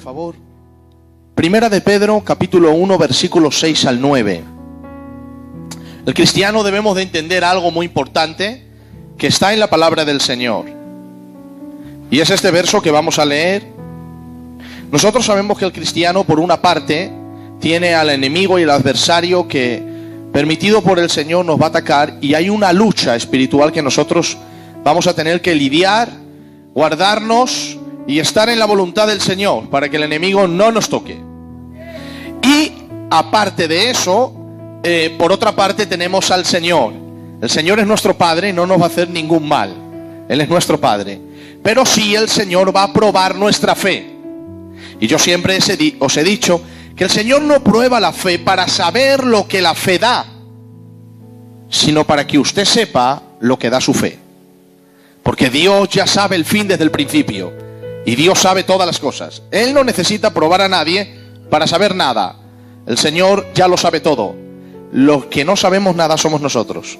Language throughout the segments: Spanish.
favor. Primera de Pedro, capítulo 1, versículos 6 al 9. El cristiano debemos de entender algo muy importante que está en la palabra del Señor. Y es este verso que vamos a leer. Nosotros sabemos que el cristiano, por una parte, tiene al enemigo y al adversario que, permitido por el Señor, nos va a atacar. Y hay una lucha espiritual que nosotros vamos a tener que lidiar, guardarnos y estar en la voluntad del Señor para que el enemigo no nos toque. Y aparte de eso, por otra parte tenemos al Señor. El Señor es nuestro Padre y no nos va a hacer ningún mal. Él es nuestro Padre. Pero sí el Señor va a probar nuestra fe. Y yo siempre os he dicho que el Señor no prueba la fe para saber lo que la fe da, sino para que usted sepa lo que da su fe. Porque Dios ya sabe el fin desde el principio. Y Dios sabe todas las cosas. Él no necesita probar a nadie para saber nada. El Señor ya lo sabe todo. Los que no sabemos nada somos nosotros.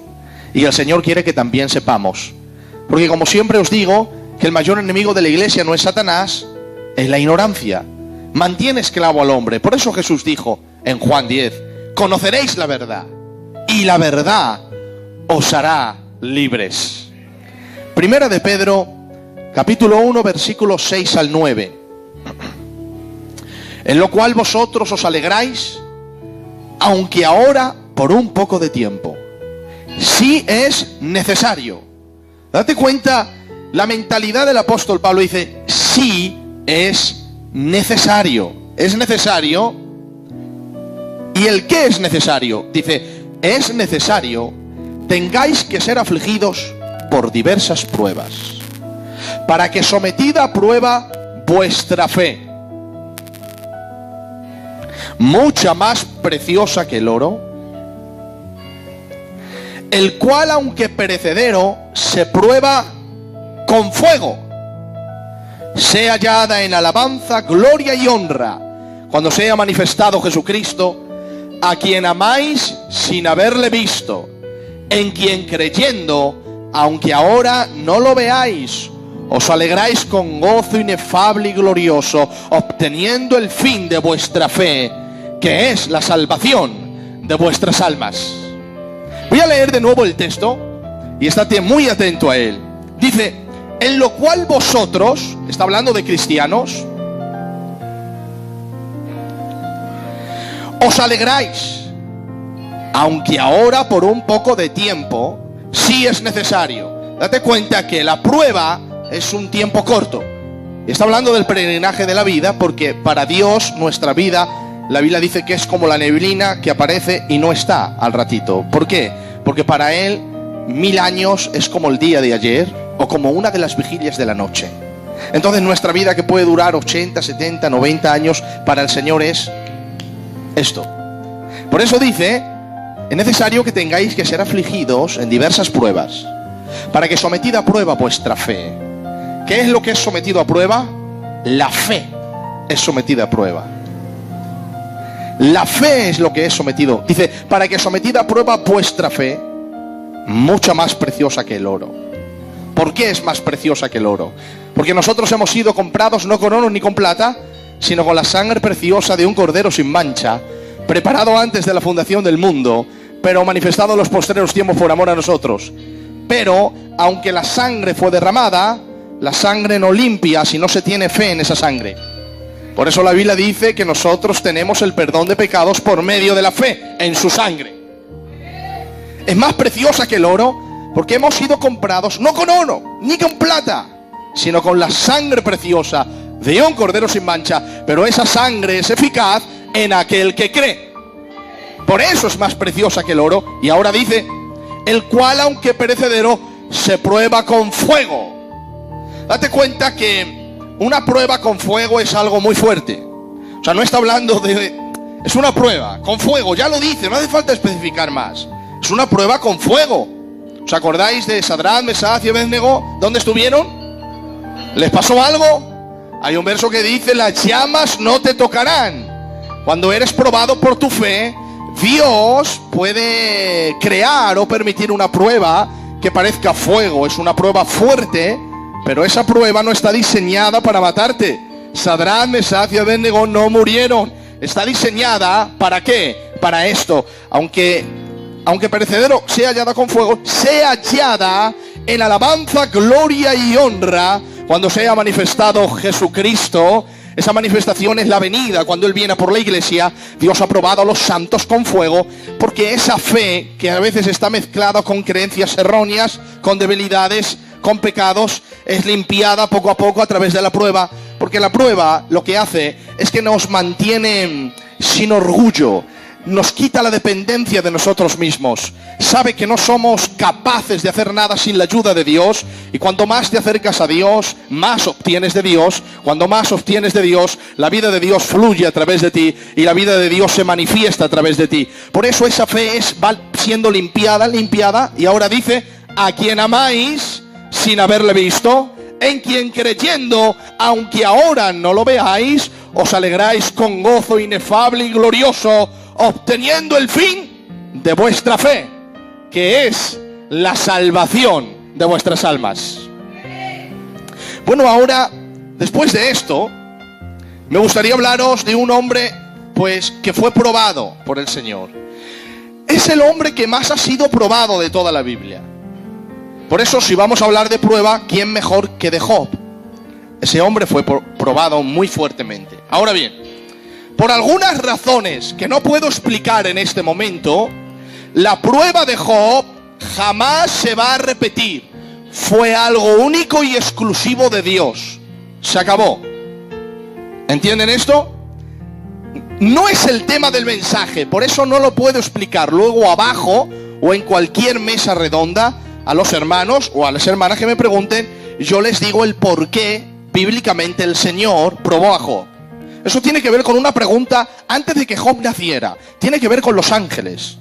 Y el Señor quiere que también sepamos. Porque como siempre os digo, que el mayor enemigo de la iglesia no es Satanás, es la ignorancia. Mantiene esclavo al hombre. Por eso Jesús dijo en Juan 10, conoceréis la verdad, y la verdad os hará libres. Primera de Pedro, capítulo 1, versículos 6 al 9. En lo cual vosotros os alegráis, aunque ahora por un poco de tiempo. Sí es necesario. Date cuenta, la mentalidad del apóstol Pablo dice, sí es necesario. Es necesario. ¿Y el qué es necesario? Dice, es necesario tengáis que ser afligidos por diversas pruebas, para que sometida a prueba vuestra fe, mucha más preciosa que el oro, el cual aunque perecedero se prueba con fuego, sea hallada en alabanza, gloria y honra cuando sea manifestado Jesucristo, a quien amáis sin haberle visto, en quien creyendo, aunque ahora no lo veáis, os alegráis con gozo inefable y glorioso, obteniendo el fin de vuestra fe, que es la salvación de vuestras almas. Voy a leer de nuevo el texto y estate muy atento a él. Dice, en lo cual vosotros, está hablando de cristianos, os alegráis, aunque ahora por un poco de tiempo, sí es necesario. Date cuenta que la prueba es un tiempo corto. Está hablando del peregrinaje de la vida, porque para Dios nuestra vida, la Biblia dice que es como la neblina que aparece y no está al ratito. ¿Por qué? Porque para Él 1000 años es como el día de ayer o como una de las vigilias de la noche. Entonces nuestra vida, que puede durar 80, 70, 90 años, para el Señor es esto. Por eso dice, es necesario que tengáis que ser afligidos en diversas pruebas, para que sometida a prueba vuestra fe. ¿Qué es lo que es sometido a prueba? La fe es sometida a prueba. La fe es lo que es sometido. Dice, para que sometida a prueba vuestra fe, mucha más preciosa que el oro. ¿Por qué es más preciosa que el oro? Porque nosotros hemos sido comprados no con oro ni con plata, sino con la sangre preciosa de un cordero sin mancha, preparado antes de la fundación del mundo, pero manifestado en los postreros tiempos por amor a nosotros. Pero, aunque la sangre fue derramada, la sangre no limpia si no se tiene fe en esa sangre. Por eso la Biblia dice que nosotros tenemos el perdón de pecados por medio de la fe en su sangre. Es más preciosa que el oro, porque hemos sido comprados no con oro ni con plata, sino con la sangre preciosa de un cordero sin mancha. Pero esa sangre es eficaz en aquel que cree. Por eso es más preciosa que el oro. Y ahora dice, el cual aunque perecedero se prueba con fuego. Date cuenta que una prueba con fuego es algo muy fuerte. O sea, no está hablando de... Es una prueba con fuego, ya lo dice, no hace falta especificar más. Es una prueba con fuego. ¿Os acordáis de Sadrach, Mesach y Abednego? ¿Dónde estuvieron? ¿Les pasó algo? Hay un verso que dice, las llamas no te tocarán. Cuando eres probado por tu fe, Dios puede crear o permitir una prueba que parezca fuego. Es una prueba fuerte, pero esa prueba no está diseñada para matarte, Sadrach, Mesach y Abednego no murieron. Está diseñada, ¿para qué? Para esto. Aunque perecedero sea hallada con fuego, sea hallada en alabanza, gloria y honra cuando sea manifestado Jesucristo. Esa manifestación es la venida, cuando Él viene por la iglesia. Dios ha probado a los santos con fuego, porque esa fe que a veces está mezclada con creencias erróneas, con debilidades, con pecados, es limpiada poco a poco a través de la prueba. Porque la prueba lo que hace es que nos mantiene sin orgullo, nos quita la dependencia de nosotros mismos. Sabe que no somos capaces de hacer nada sin la ayuda de Dios. Y cuanto más te acercas a Dios, más obtienes de Dios. Cuando más obtienes de Dios, la vida de Dios fluye a través de ti y la vida de Dios se manifiesta a través de ti. Por eso esa fe va siendo limpiada. Y ahora dice: a quien amáis sin haberle visto, en quien creyendo, aunque ahora no lo veáis, os alegráis con gozo inefable y glorioso, obteniendo el fin de vuestra fe, que es la salvación de vuestras almas. Bueno, ahora, después de esto, me gustaría hablaros de un hombre, pues, que fue probado por el Señor. Es el hombre que más ha sido probado de toda la Biblia. Por eso, si vamos a hablar de prueba, ¿quién mejor que de Job? Ese hombre fue probado muy fuertemente. Ahora bien, por algunas razones que no puedo explicar en este momento, la prueba de Job jamás se va a repetir. Fue algo único y exclusivo de Dios. Se acabó. ¿Entienden esto? No es el tema del mensaje, por eso no lo puedo explicar. Luego abajo o en cualquier mesa redonda, a los hermanos o a las hermanas que me pregunten, yo les digo el por qué bíblicamente el Señor probó a Job. Eso tiene que ver con una pregunta antes de que Job naciera. Tiene que ver con los ángeles.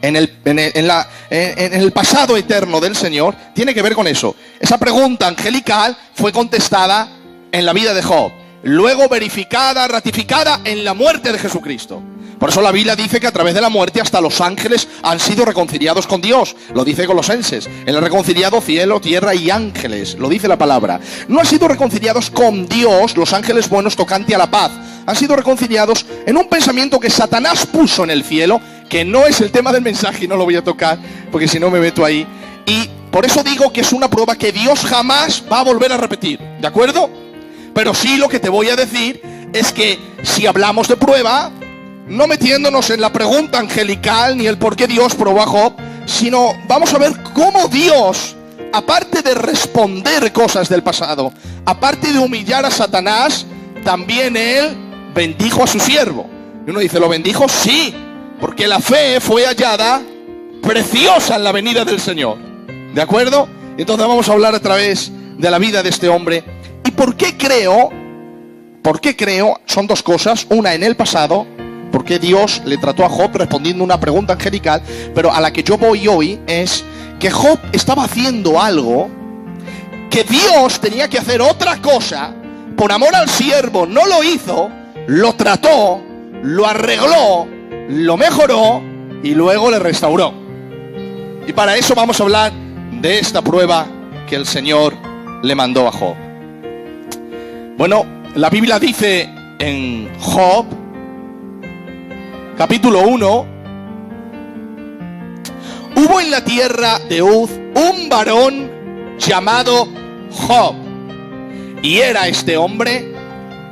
En el pasado eterno del Señor, tiene que ver con eso. Esa pregunta angelical fue contestada en la vida de Job. Luego verificada, ratificada en la muerte de Jesucristo. Por eso la Biblia dice que a través de la muerte hasta los ángeles han sido reconciliados con Dios. Lo dice Colosenses. Él ha reconciliado cielo, tierra y ángeles. Lo dice la palabra. No han sido reconciliados con Dios, los ángeles buenos tocante a la paz. Han sido reconciliados en un pensamiento que Satanás puso en el cielo, que no es el tema del mensaje y no lo voy a tocar, porque si no me meto ahí. Y por eso digo que es una prueba que Dios jamás va a volver a repetir. ¿De acuerdo? Pero sí, lo que te voy a decir es que si hablamos de prueba, no metiéndonos en la pregunta angelical ni el por qué Dios probó a Job, sino vamos a ver cómo Dios, aparte de responder cosas del pasado, aparte de humillar a Satanás, también Él bendijo a su siervo. Y uno dice, ¿lo bendijo? Sí, porque la fe fue hallada preciosa en la venida del Señor. ¿De acuerdo? Entonces vamos a hablar a través de la vida de este hombre. ¿Y por qué creo? Son dos cosas. Una, en el pasado, porque Dios le trató a Job respondiendo una pregunta angelical, pero a la que yo voy hoy es que Job estaba haciendo algo que Dios tenía que hacer otra cosa. Por amor al siervo no lo hizo, lo trató, lo arregló, lo mejoró y luego le restauró. Y para eso vamos a hablar de esta prueba que el Señor le mandó a Job. Bueno, la Biblia dice en Job, capítulo 1, hubo en la tierra de Uz un varón llamado Job, y era este hombre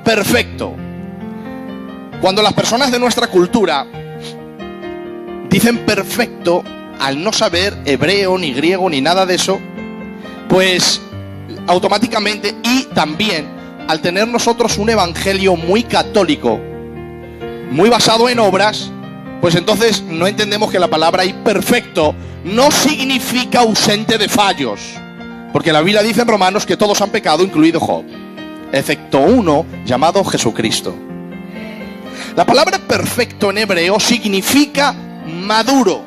perfecto. Cuando las personas de nuestra cultura dicen perfecto, al no saber hebreo, ni griego, ni nada de eso, pues automáticamente, y también al tener nosotros un evangelio muy católico, muy basado en obras, pues entonces no entendemos que la palabra imperfecto no significa ausente de fallos, porque la Biblia dice en Romanos que todos han pecado, incluido Job, excepto uno llamado Jesucristo. La palabra perfecto en hebreo significa maduro,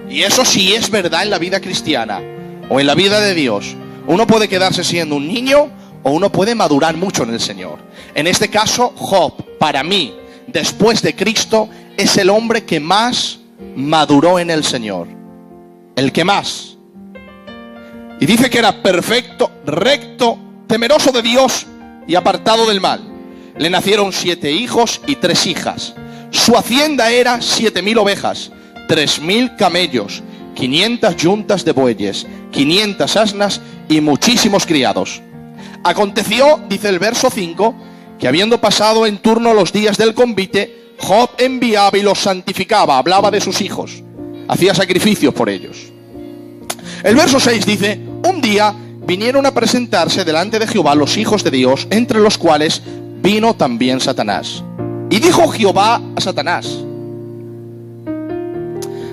y eso sí es verdad en la vida cristiana o en la vida de Dios. Uno puede quedarse siendo un niño o uno puede madurar mucho en el Señor. En este caso, Job, para mí, después de Cristo, es el hombre que más maduró en el Señor. El que más. Y dice que era perfecto, recto, temeroso de Dios y apartado del mal. Le nacieron 7 hijos y 3 hijas. Su hacienda era 7.000 ovejas, 3.000 camellos, 500 yuntas de bueyes, 500 asnas y muchísimos criados. Aconteció, dice el verso 5, que habiendo pasado en turno los días del convite, Job enviaba y los santificaba, hablaba de sus hijos, hacía sacrificios por ellos. El verso 6 dice: un día vinieron a presentarse delante de Jehová los hijos de Dios, entre los cuales vino también Satanás. Y dijo Jehová a Satanás: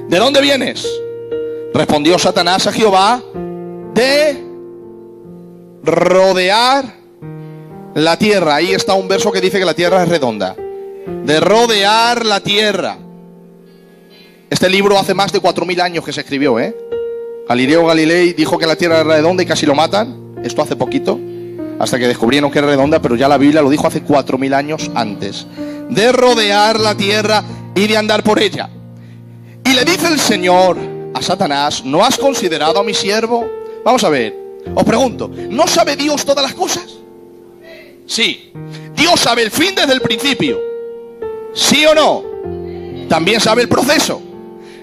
¿de dónde vienes? Respondió Satanás a Jehová: de rodear la tierra. Ahí está un verso que dice que la tierra es redonda. De rodear la tierra. Este libro hace más de 4.000 años que se escribió, Galileo Galilei dijo que la tierra era redonda y casi lo matan. Esto hace poquito, hasta que descubrieron que era redonda, pero ya la Biblia lo dijo hace 4.000 años antes. De rodear la tierra y de andar por ella. Y le dice el Señor a Satanás: ¿no has considerado a mi siervo? Vamos a ver, os pregunto, ¿no sabe Dios todas las cosas? Sí. ¿Dios sabe el fin desde el principio? ¿Sí o no? También sabe el proceso.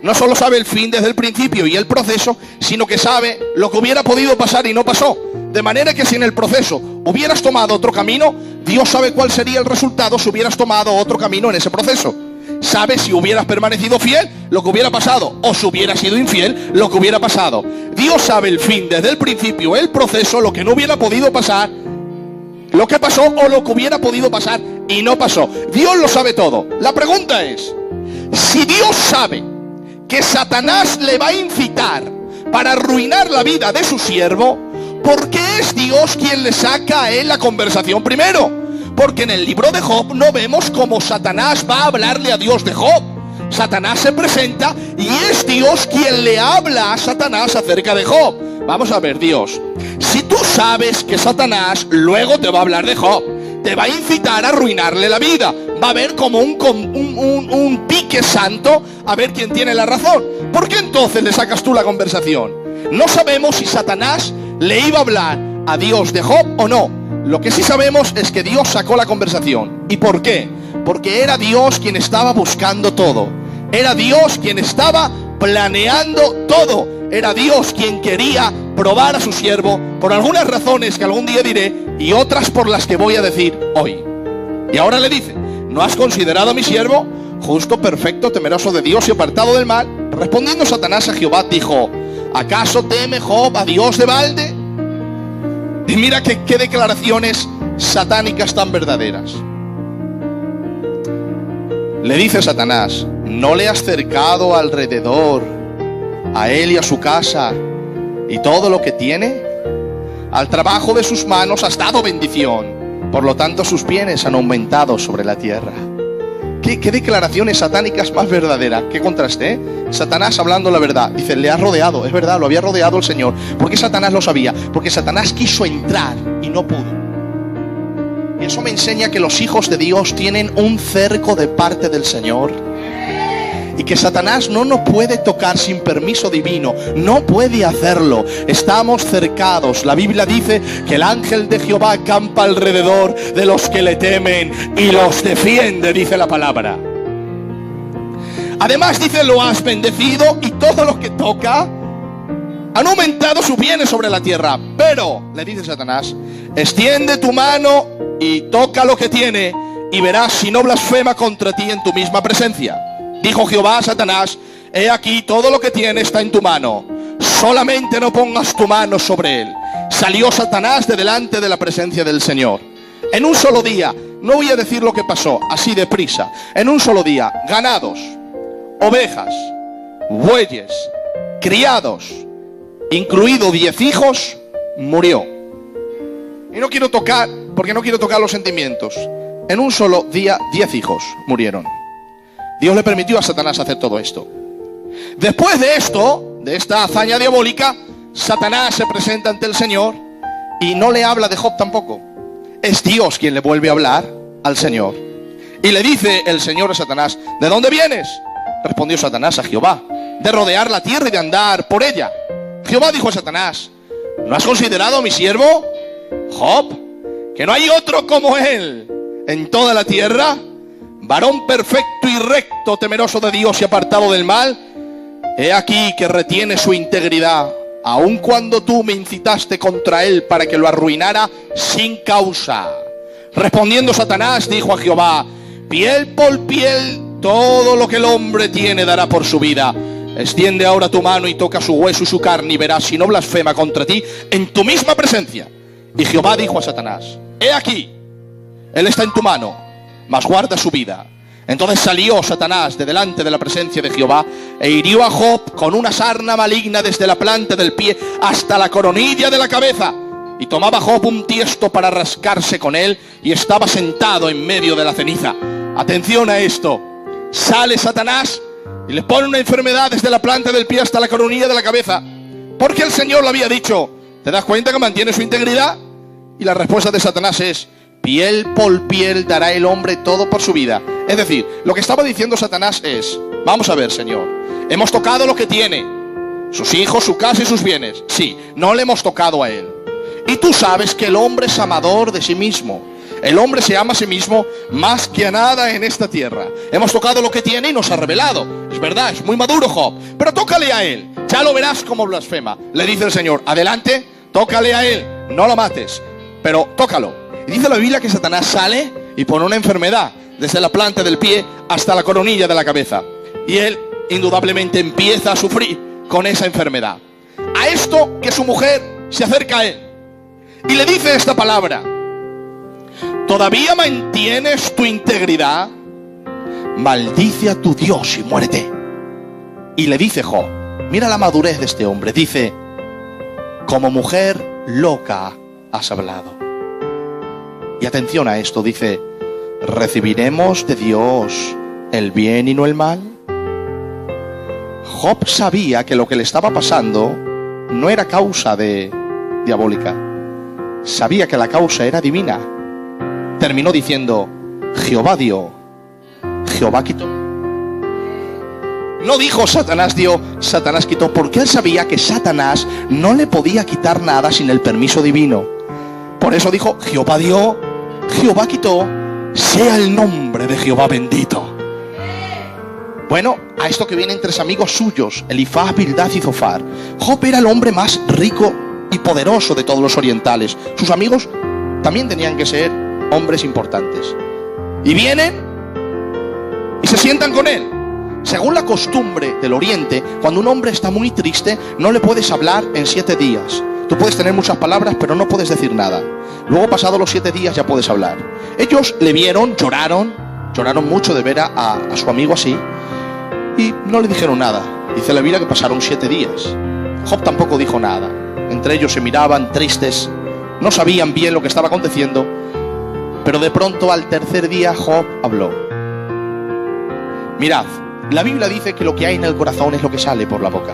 No solo sabe el fin desde el principio y el proceso, sino que sabe lo que hubiera podido pasar y no pasó. De manera que si en el proceso hubieras tomado otro camino, Dios sabe cuál sería el resultado si hubieras tomado otro camino en ese proceso. Sabe si hubieras permanecido fiel, lo que hubiera pasado, o si hubieras sido infiel, lo que hubiera pasado. Dios sabe el fin desde el principio, el proceso, lo que no hubiera podido pasar, lo que pasó o lo que hubiera podido pasar y no pasó. Dios lo sabe todo. La pregunta es: si Dios sabe que Satanás le va a incitar para arruinar la vida de su siervo, ¿por qué es Dios quien le saca a él la conversación primero? Porque en el libro de Job no vemos cómo Satanás va a hablarle a Dios de Job. Satanás se presenta y es Dios quien le habla a Satanás acerca de Job. Vamos a ver, Dios, si tú sabes que Satanás luego te va a hablar de Job, te va a incitar a arruinarle la vida, va a haber como un pique santo a ver quién tiene la razón, ¿por qué entonces le sacas tú la conversación? No sabemos si Satanás le iba a hablar a Dios de Job o no. Lo que sí sabemos es que Dios sacó la conversación. ¿Y por qué? Porque era Dios quien estaba buscando todo. Era Dios quien estaba planeando todo. Era Dios quien quería probar a su siervo por algunas razones que algún día diré y otras por las que voy a decir hoy. Y ahora le dice: ¿no has considerado a mi siervo? Justo, perfecto, temeroso de Dios y apartado del mal. Respondiendo Satanás a Jehová, dijo: ¿acaso teme Job a Dios de balde? Y mira qué declaraciones satánicas tan verdaderas. Le dice Satanás: ¿no le has cercado alrededor a él y a su casa y todo lo que tiene? Al trabajo de sus manos has dado bendición, por lo tanto sus bienes han aumentado sobre la tierra. ¿Qué declaraciones satánicas más verdaderas? ¿Qué contraste, Satanás hablando la verdad. Dice: le ha rodeado. Es verdad, lo había rodeado el Señor. ¿Por qué Satanás lo sabía? Porque Satanás quiso entrar y no pudo. Y eso me enseña que los hijos de Dios tienen un cerco de parte del Señor. Y que Satanás no nos puede tocar sin permiso divino. No puede hacerlo. Estamos cercados. La Biblia dice que el ángel de Jehová acampa alrededor de los que le temen y los defiende, dice la palabra. Además dice: lo has bendecido y todo lo que toca han aumentado sus bienes sobre la tierra. Pero, le dice Satanás, extiende tu mano y toca lo que tiene y verás si no blasfema contra ti en tu misma presencia. Dijo Jehová a Satanás: he aquí, todo lo que tiene está en tu mano, solamente no pongas tu mano sobre él. Salió Satanás de delante de la presencia del Señor. En un solo día, no voy a decir lo que pasó así deprisa, en un solo día, ganados, ovejas, bueyes, criados, incluido 10 hijos, murió. Y no quiero tocar, porque no quiero tocar los sentimientos. En un solo día, 10 hijos murieron. Dios le permitió a Satanás hacer todo esto. Después de esto, de esta hazaña diabólica, Satanás se presenta ante el Señor y no le habla de Job tampoco. Es Dios quien le vuelve a hablar al Señor. Y le dice el Señor a Satanás: ¿de dónde vienes? Respondió Satanás a Jehová: de rodear la tierra y de andar por ella. Jehová dijo a Satanás: ¿no has considerado a mi siervo Job, que no hay otro como él en toda la tierra, varón perfecto y recto, temeroso de Dios y apartado del mal. He aquí que retiene su integridad, aun cuando tú me incitaste contra él para que lo arruinara sin causa. Respondiendo Satanás dijo a Jehová: piel por piel, todo lo que el hombre tiene dará por su vida. Extiende ahora tu mano y toca su hueso y su carne, y verás si no blasfema contra ti en tu misma presencia. Y Jehová dijo a Satanás: he aquí, él está en tu mano, mas guarda su vida. Entonces salió Satanás de delante de la presencia de Jehová e hirió a Job con una sarna maligna desde la planta del pie hasta la coronilla de la cabeza. Y tomaba Job un tiesto para rascarse con él, y estaba sentado en medio de la ceniza. Atención a esto. Sale Satanás y le pone una enfermedad desde la planta del pie hasta la coronilla de la cabeza, porque el Señor le había dicho: ¿te das cuenta que mantiene su integridad? Y la respuesta de Satanás es: piel por piel dará el hombre todo por su vida. Es decir, lo que estaba diciendo Satanás es: vamos a ver, Señor, hemos tocado lo que tiene, sus hijos, su casa y sus bienes. Sí, no le hemos tocado a él. Y tú sabes que el hombre es amador de sí mismo. El hombre se ama a sí mismo más que a nada en esta tierra. Hemos tocado lo que tiene y nos ha revelado. Es verdad, es muy maduro Job, pero tócale a él, ya lo verás como blasfema. Le dice el Señor: adelante, tócale a él, no lo mates, pero tócalo. Y dice la Biblia que Satanás sale y pone una enfermedad desde la planta del pie hasta la coronilla de la cabeza. Y él indudablemente empieza a sufrir con esa enfermedad. A esto que su mujer se acerca a él y le dice esta palabra: ¿todavía mantienes tu integridad? Maldice a tu Dios y muérete. Y le dice Job, mira la madurez de este hombre, dice: como mujer loca has hablado. Y atención a esto, dice: ¿recibiremos de Dios el bien y no el mal? Job sabía que lo que le estaba pasando no era causa diabólica. Sabía que la causa era divina. Terminó diciendo: Jehová dio, Jehová quitó. No dijo Satanás dio, Satanás quitó, porque él sabía que Satanás no le podía quitar nada sin el permiso divino. Por eso dijo: Jehová dio, Jehová quitó, sea el nombre de Jehová bendito. Bueno, a esto que vienen tres amigos suyos, Elifaz, Bildad y Zofar. Job era el hombre más rico y poderoso de todos los orientales. Sus amigos también tenían que ser hombres importantes. Y vienen y se sientan con él. Según la costumbre del oriente, cuando un hombre está muy triste, no le puedes hablar en 7 días. Tú puedes tener muchas palabras, pero no puedes decir nada. Luego, pasados los 7 días, ya puedes hablar. Ellos le vieron, lloraron mucho de ver a su amigo así, y no le dijeron nada. Dice la Biblia que pasaron 7 días. Job tampoco dijo nada. Entre ellos se miraban tristes, no sabían bien lo que estaba aconteciendo, pero de pronto al tercer día Job habló. Mirad, la Biblia dice que lo que hay en el corazón es lo que sale por la boca.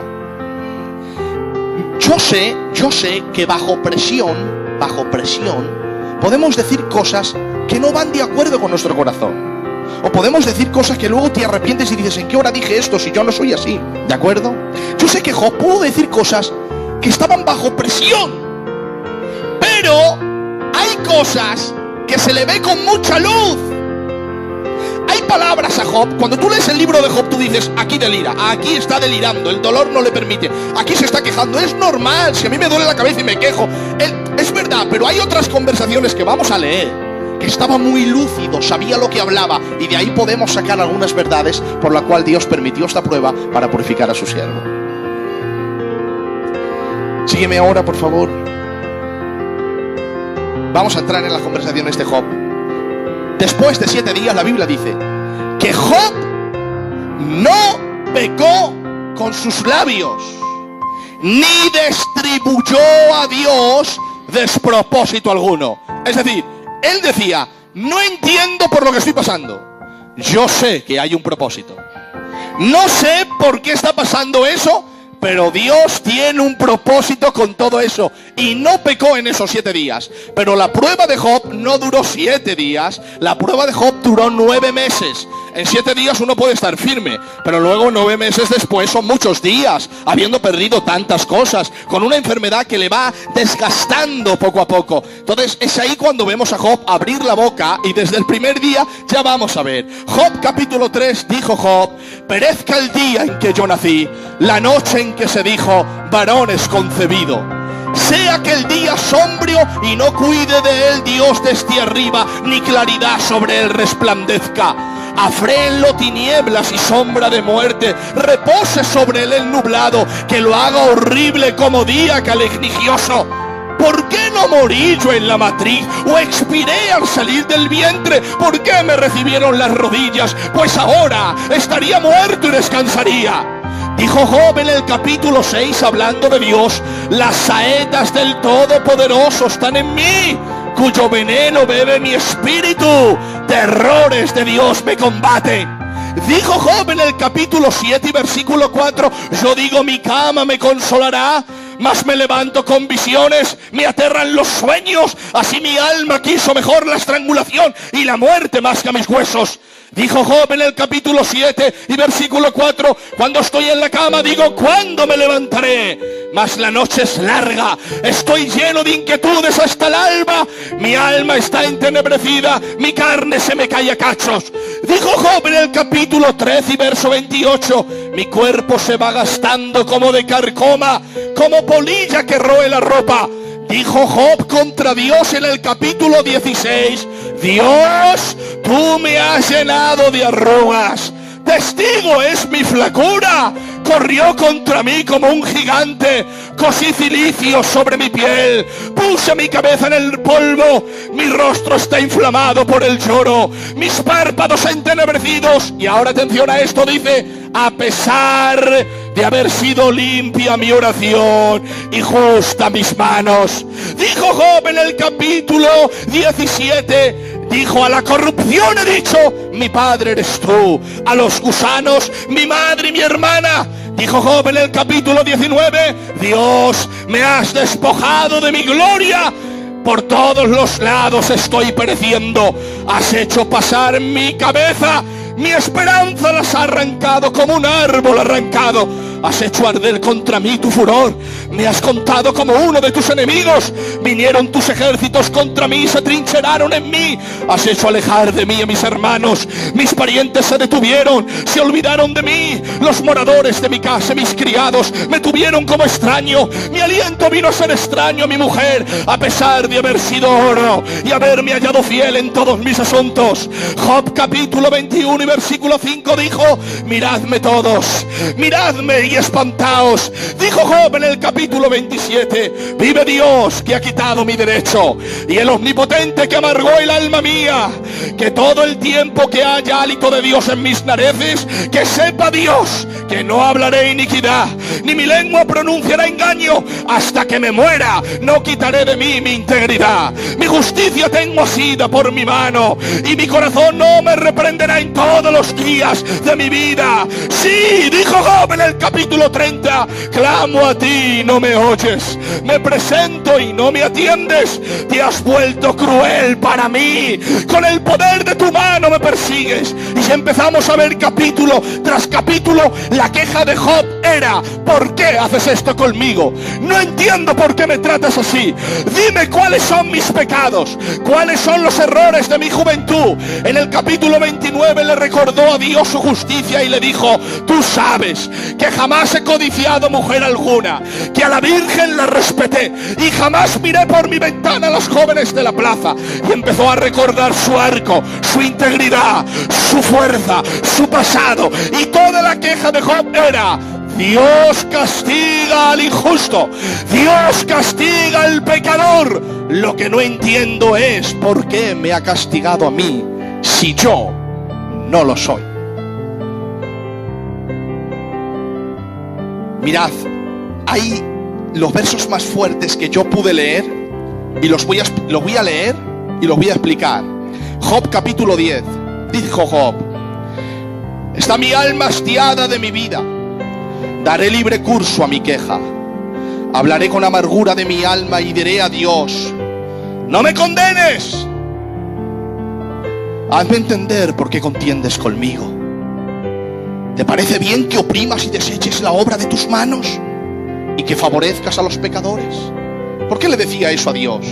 Yo sé que bajo presión, podemos decir cosas que no van de acuerdo con nuestro corazón. O podemos decir cosas que luego te arrepientes y dices: ¿en qué hora dije esto si yo no soy así? ¿De acuerdo? Yo sé que Job pudo decir cosas que estaban bajo presión, pero hay cosas que se le ve con mucha luz. Hay palabras a Job, cuando tú lees el libro de Job, tú dices: aquí delira, aquí está delirando, el dolor no le permite, aquí se está quejando, es normal, si a mí me duele la cabeza y me quejo. Es verdad, pero hay otras conversaciones que vamos a leer que estaba muy lúcido, sabía lo que hablaba, y de ahí podemos sacar algunas verdades por la cual Dios permitió esta prueba para purificar a su siervo. Sígueme ahora, por favor. Vamos a entrar en las conversaciones de Job. Después de 7 días, la Biblia dice que Job no pecó con sus labios, ni distribuyó a Dios despropósito alguno. Es decir, él decía: no entiendo por lo que estoy pasando, yo sé que hay un propósito. No sé por qué está pasando eso, pero Dios tiene un propósito con todo eso. Y no pecó en esos 7 días. Pero la prueba de Job no duró 7 días. La prueba de Job duró 9 meses. En 7 días uno puede estar firme, pero luego 9 meses después son muchos días, habiendo perdido tantas cosas, con una enfermedad que le va desgastando poco a poco. Entonces es ahí cuando vemos a Job abrir la boca, y desde el primer día ya vamos a ver. Job capítulo 3, dijo Job: perezca el día en que yo nací, la noche en que se dijo, varón es concebido. Sea aquel día sombrío y no cuide de él Dios desde arriba, ni claridad sobre él resplandezca. Afréenlo tinieblas y sombra de muerte, repose sobre él el nublado, que lo haga horrible como día calignicioso. ¿Por qué no morí yo en la matriz o expiré al salir del vientre? ¿Por qué me recibieron las rodillas? Pues ahora estaría muerto y descansaría. Dijo Job en el capítulo 6, hablando de Dios: las saetas del Todopoderoso están en mí, cuyo veneno bebe mi espíritu, terrores de Dios me combaten. Dijo Job en el capítulo 7 y versículo 4: yo digo, mi cama me consolará, mas me levanto con visiones, me aterran los sueños, así mi alma quiso mejor la estrangulación y la muerte más que a mis huesos. Dijo Job en el capítulo 7 y versículo 4: cuando estoy en la cama digo, ¿cuándo me levantaré? Mas la noche es larga, estoy lleno de inquietudes hasta el alba, mi alma está entenebrecida, mi carne se me cae a cachos. Dijo Job en el capítulo 13 y verso 28: mi cuerpo se va gastando como de carcoma, como polilla que roe la ropa. Dijo Job contra Dios en el capítulo 16: Dios, tú me has llenado de arrugas, testigo es mi flacura. Corrió contra mí como un gigante, cosí cilicio sobre mi piel, puse mi cabeza en el polvo, mi rostro está inflamado por el lloro, mis párpados entenebrecidos. Y ahora atención a esto, dice: a pesar de haber sido limpia mi oración y justa mis manos. Dijo Job en el capítulo 17: dijo, a la corrupción he dicho, mi padre eres tú, a los gusanos, mi madre y mi hermana. Dijo Job en el capítulo 19: Dios, me has despojado de mi gloria, por todos los lados estoy pereciendo, has hecho pasar mi cabeza, mi esperanza las has arrancado como un árbol arrancado, has hecho arder contra mí tu furor, me has contado como uno de tus enemigos, vinieron tus ejércitos contra mí, se trincheraron en mí, has hecho alejar de mí a mis hermanos, mis parientes se detuvieron, se olvidaron de mí, los moradores de mi casa, mis criados, me tuvieron como extraño, mi aliento vino a ser extraño a mi mujer, a pesar de haber sido oro y haberme hallado fiel en todos mis asuntos. Job capítulo 21 y versículo 5 dijo: miradme todos, miradme y espantaos. Dijo Job en el capítulo 27: vive Dios que ha quitado mi derecho, y el omnipotente que amargó el alma mía, que todo el tiempo que haya hálito de Dios en mis narices, que sepa Dios que no hablaré iniquidad, ni mi lengua pronunciará engaño, hasta que me muera no quitaré de mí mi integridad. Mi justicia tengo asida por mi mano, y mi corazón no me reprenderá en todos los días de mi vida. Sí, dijo Job en el capítulo 30: clamo a ti y no me oyes, me presento y no me atiendes, te has vuelto cruel para mí, con el poder de tu mano me persigues. Y empezamos a ver capítulo tras capítulo. La queja de Job era: ¿por qué haces esto conmigo? No entiendo por qué me tratas así, dime cuáles son mis pecados, cuáles son los errores de mi juventud. En el capítulo 29 le recordó a Dios su justicia y le dijo: tú sabes que jamás he codiciado mujer alguna, que a la virgen la respeté y jamás miré por mi ventana a las jóvenes de la plaza. Y empezó a recordar su arco, su integridad, su fuerza, su pasado, y toda la queja de Job era: Dios castiga al injusto, Dios castiga al pecador. Lo que no entiendo es por qué me ha castigado a mí si yo no lo soy. Mirad, hay los versos más fuertes que yo pude leer, y los voy a leer y los voy a explicar. Job capítulo 10. Dijo Job: está mi alma hastiada de mi vida, daré libre curso a mi queja, hablaré con amargura de mi alma y diré a Dios: no me condenes. hazme entender por qué contiendes conmigo. ¿Te parece bien que oprimas y deseches la obra de tus manos y que favorezcas a los pecadores? ¿Por qué le decía eso a Dios?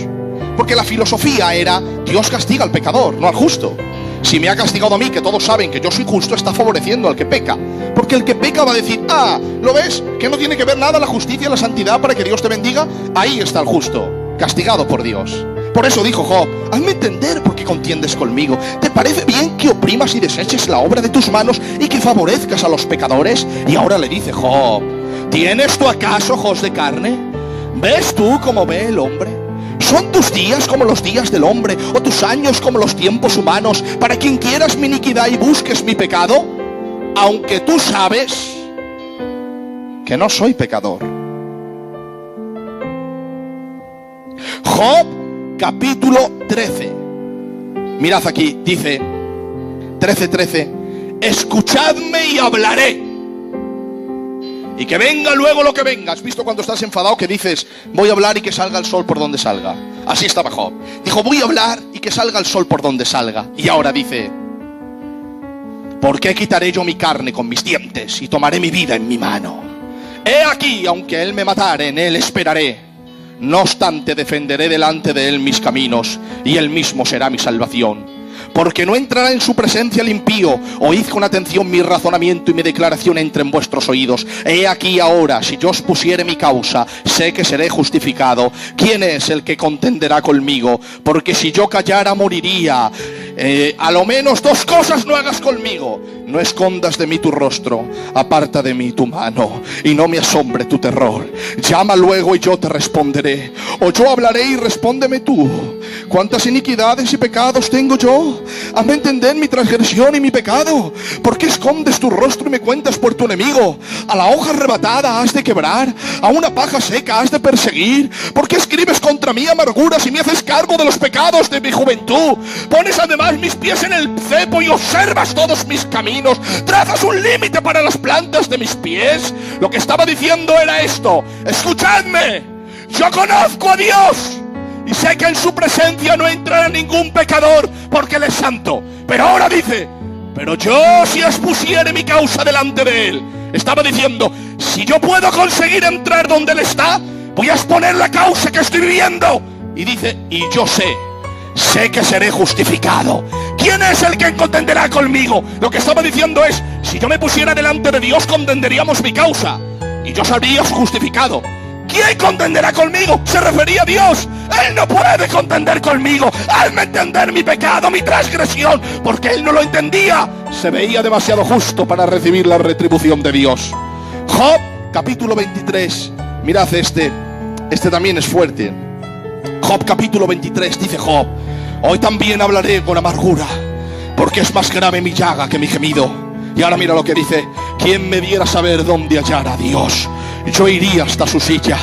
Porque la filosofía era: Dios castiga al pecador, no al justo. Si me ha castigado a mí, que todos saben que yo soy justo, está favoreciendo al que peca. Porque el que peca va a decir: ah, ¿lo ves? Que no tiene que ver nada la justicia y la santidad para que Dios te bendiga. Ahí está el justo, castigado por Dios. Por eso dijo Job: hazme entender por qué contiendes conmigo. ¿Te parece bien que oprimas y deseches la obra de tus manos y que favorezcas a los pecadores? Y ahora le dice Job: ¿tienes tú acaso ojos de carne? ¿Ves tú cómo ve el hombre? ¿Son tus días como los días del hombre, o tus años como los tiempos humanos, para quien quieras mi iniquidad y busques mi pecado? Aunque tú sabes que no soy pecador. Job capítulo 13. Mirad aquí, dice 13:13: escuchadme y hablaré, y que venga luego lo que venga. ¿Has visto cuando estás enfadado que dices: voy a hablar y que salga el sol por donde salga? Así estaba Job. Dijo: voy a hablar y que salga el sol por donde salga. Y ahora dice: ¿por qué quitaré yo mi carne con mis dientes y tomaré mi vida en mi mano? He aquí, aunque él me matare, en él esperaré. No obstante, defenderé delante de él mis caminos, y él mismo será mi salvación. Porque no entrará en su presencia el impío. Oíd con atención mi razonamiento y mi declaración entre en vuestros oídos. He aquí ahora, si yo os pusiere mi causa, sé que seré justificado. ¿Quién es el que contenderá conmigo? Porque si yo callara, moriría. A lo menos dos cosas no hagas conmigo: no escondas de mí tu rostro, aparta de mí tu mano, y no me asombre tu terror. Llama luego y yo te responderé, o yo hablaré y respóndeme tú. ¿Cuántas iniquidades y pecados tengo yo? Hazme entender mi transgresión y mi pecado. ¿Por qué escondes tu rostro y me cuentas por tu enemigo? A la hoja arrebatada has de quebrar, a una paja seca has de perseguir. ¿Por qué escribes contra mí amarguras y me haces cargo de los pecados de mi juventud? Pones además mis pies en el cepo y observas todos mis caminos. Trazas un límite para las plantas de mis pies. Lo que estaba diciendo era esto: escuchadme, yo conozco a Dios y sé que en su presencia no entrará ningún pecador, porque él es santo. Pero ahora dice: pero yo, si os pusiere mi causa delante de él. Estaba diciendo: si yo puedo conseguir entrar donde él está, voy a exponer la causa que estoy viviendo. Y dice: y yo sé que seré justificado. ¿Quién es el que contenderá conmigo? Lo que estaba diciendo es: si yo me pusiera delante de Dios, contenderíamos mi causa y yo sería justificado. ¿Quién contenderá conmigo? Se refería a Dios. Él no puede contender conmigo. Hazme entender mi pecado, mi transgresión, porque él no lo entendía. Se veía demasiado justo para recibir la retribución de Dios. Job capítulo 23. Mirad este también es fuerte. Job capítulo 23, dice Job: hoy también hablaré con amargura, porque es más grave mi llaga que mi gemido. Y ahora mira lo que dice: ¿quién me diera saber dónde hallara a Dios? Yo iría hasta su silla,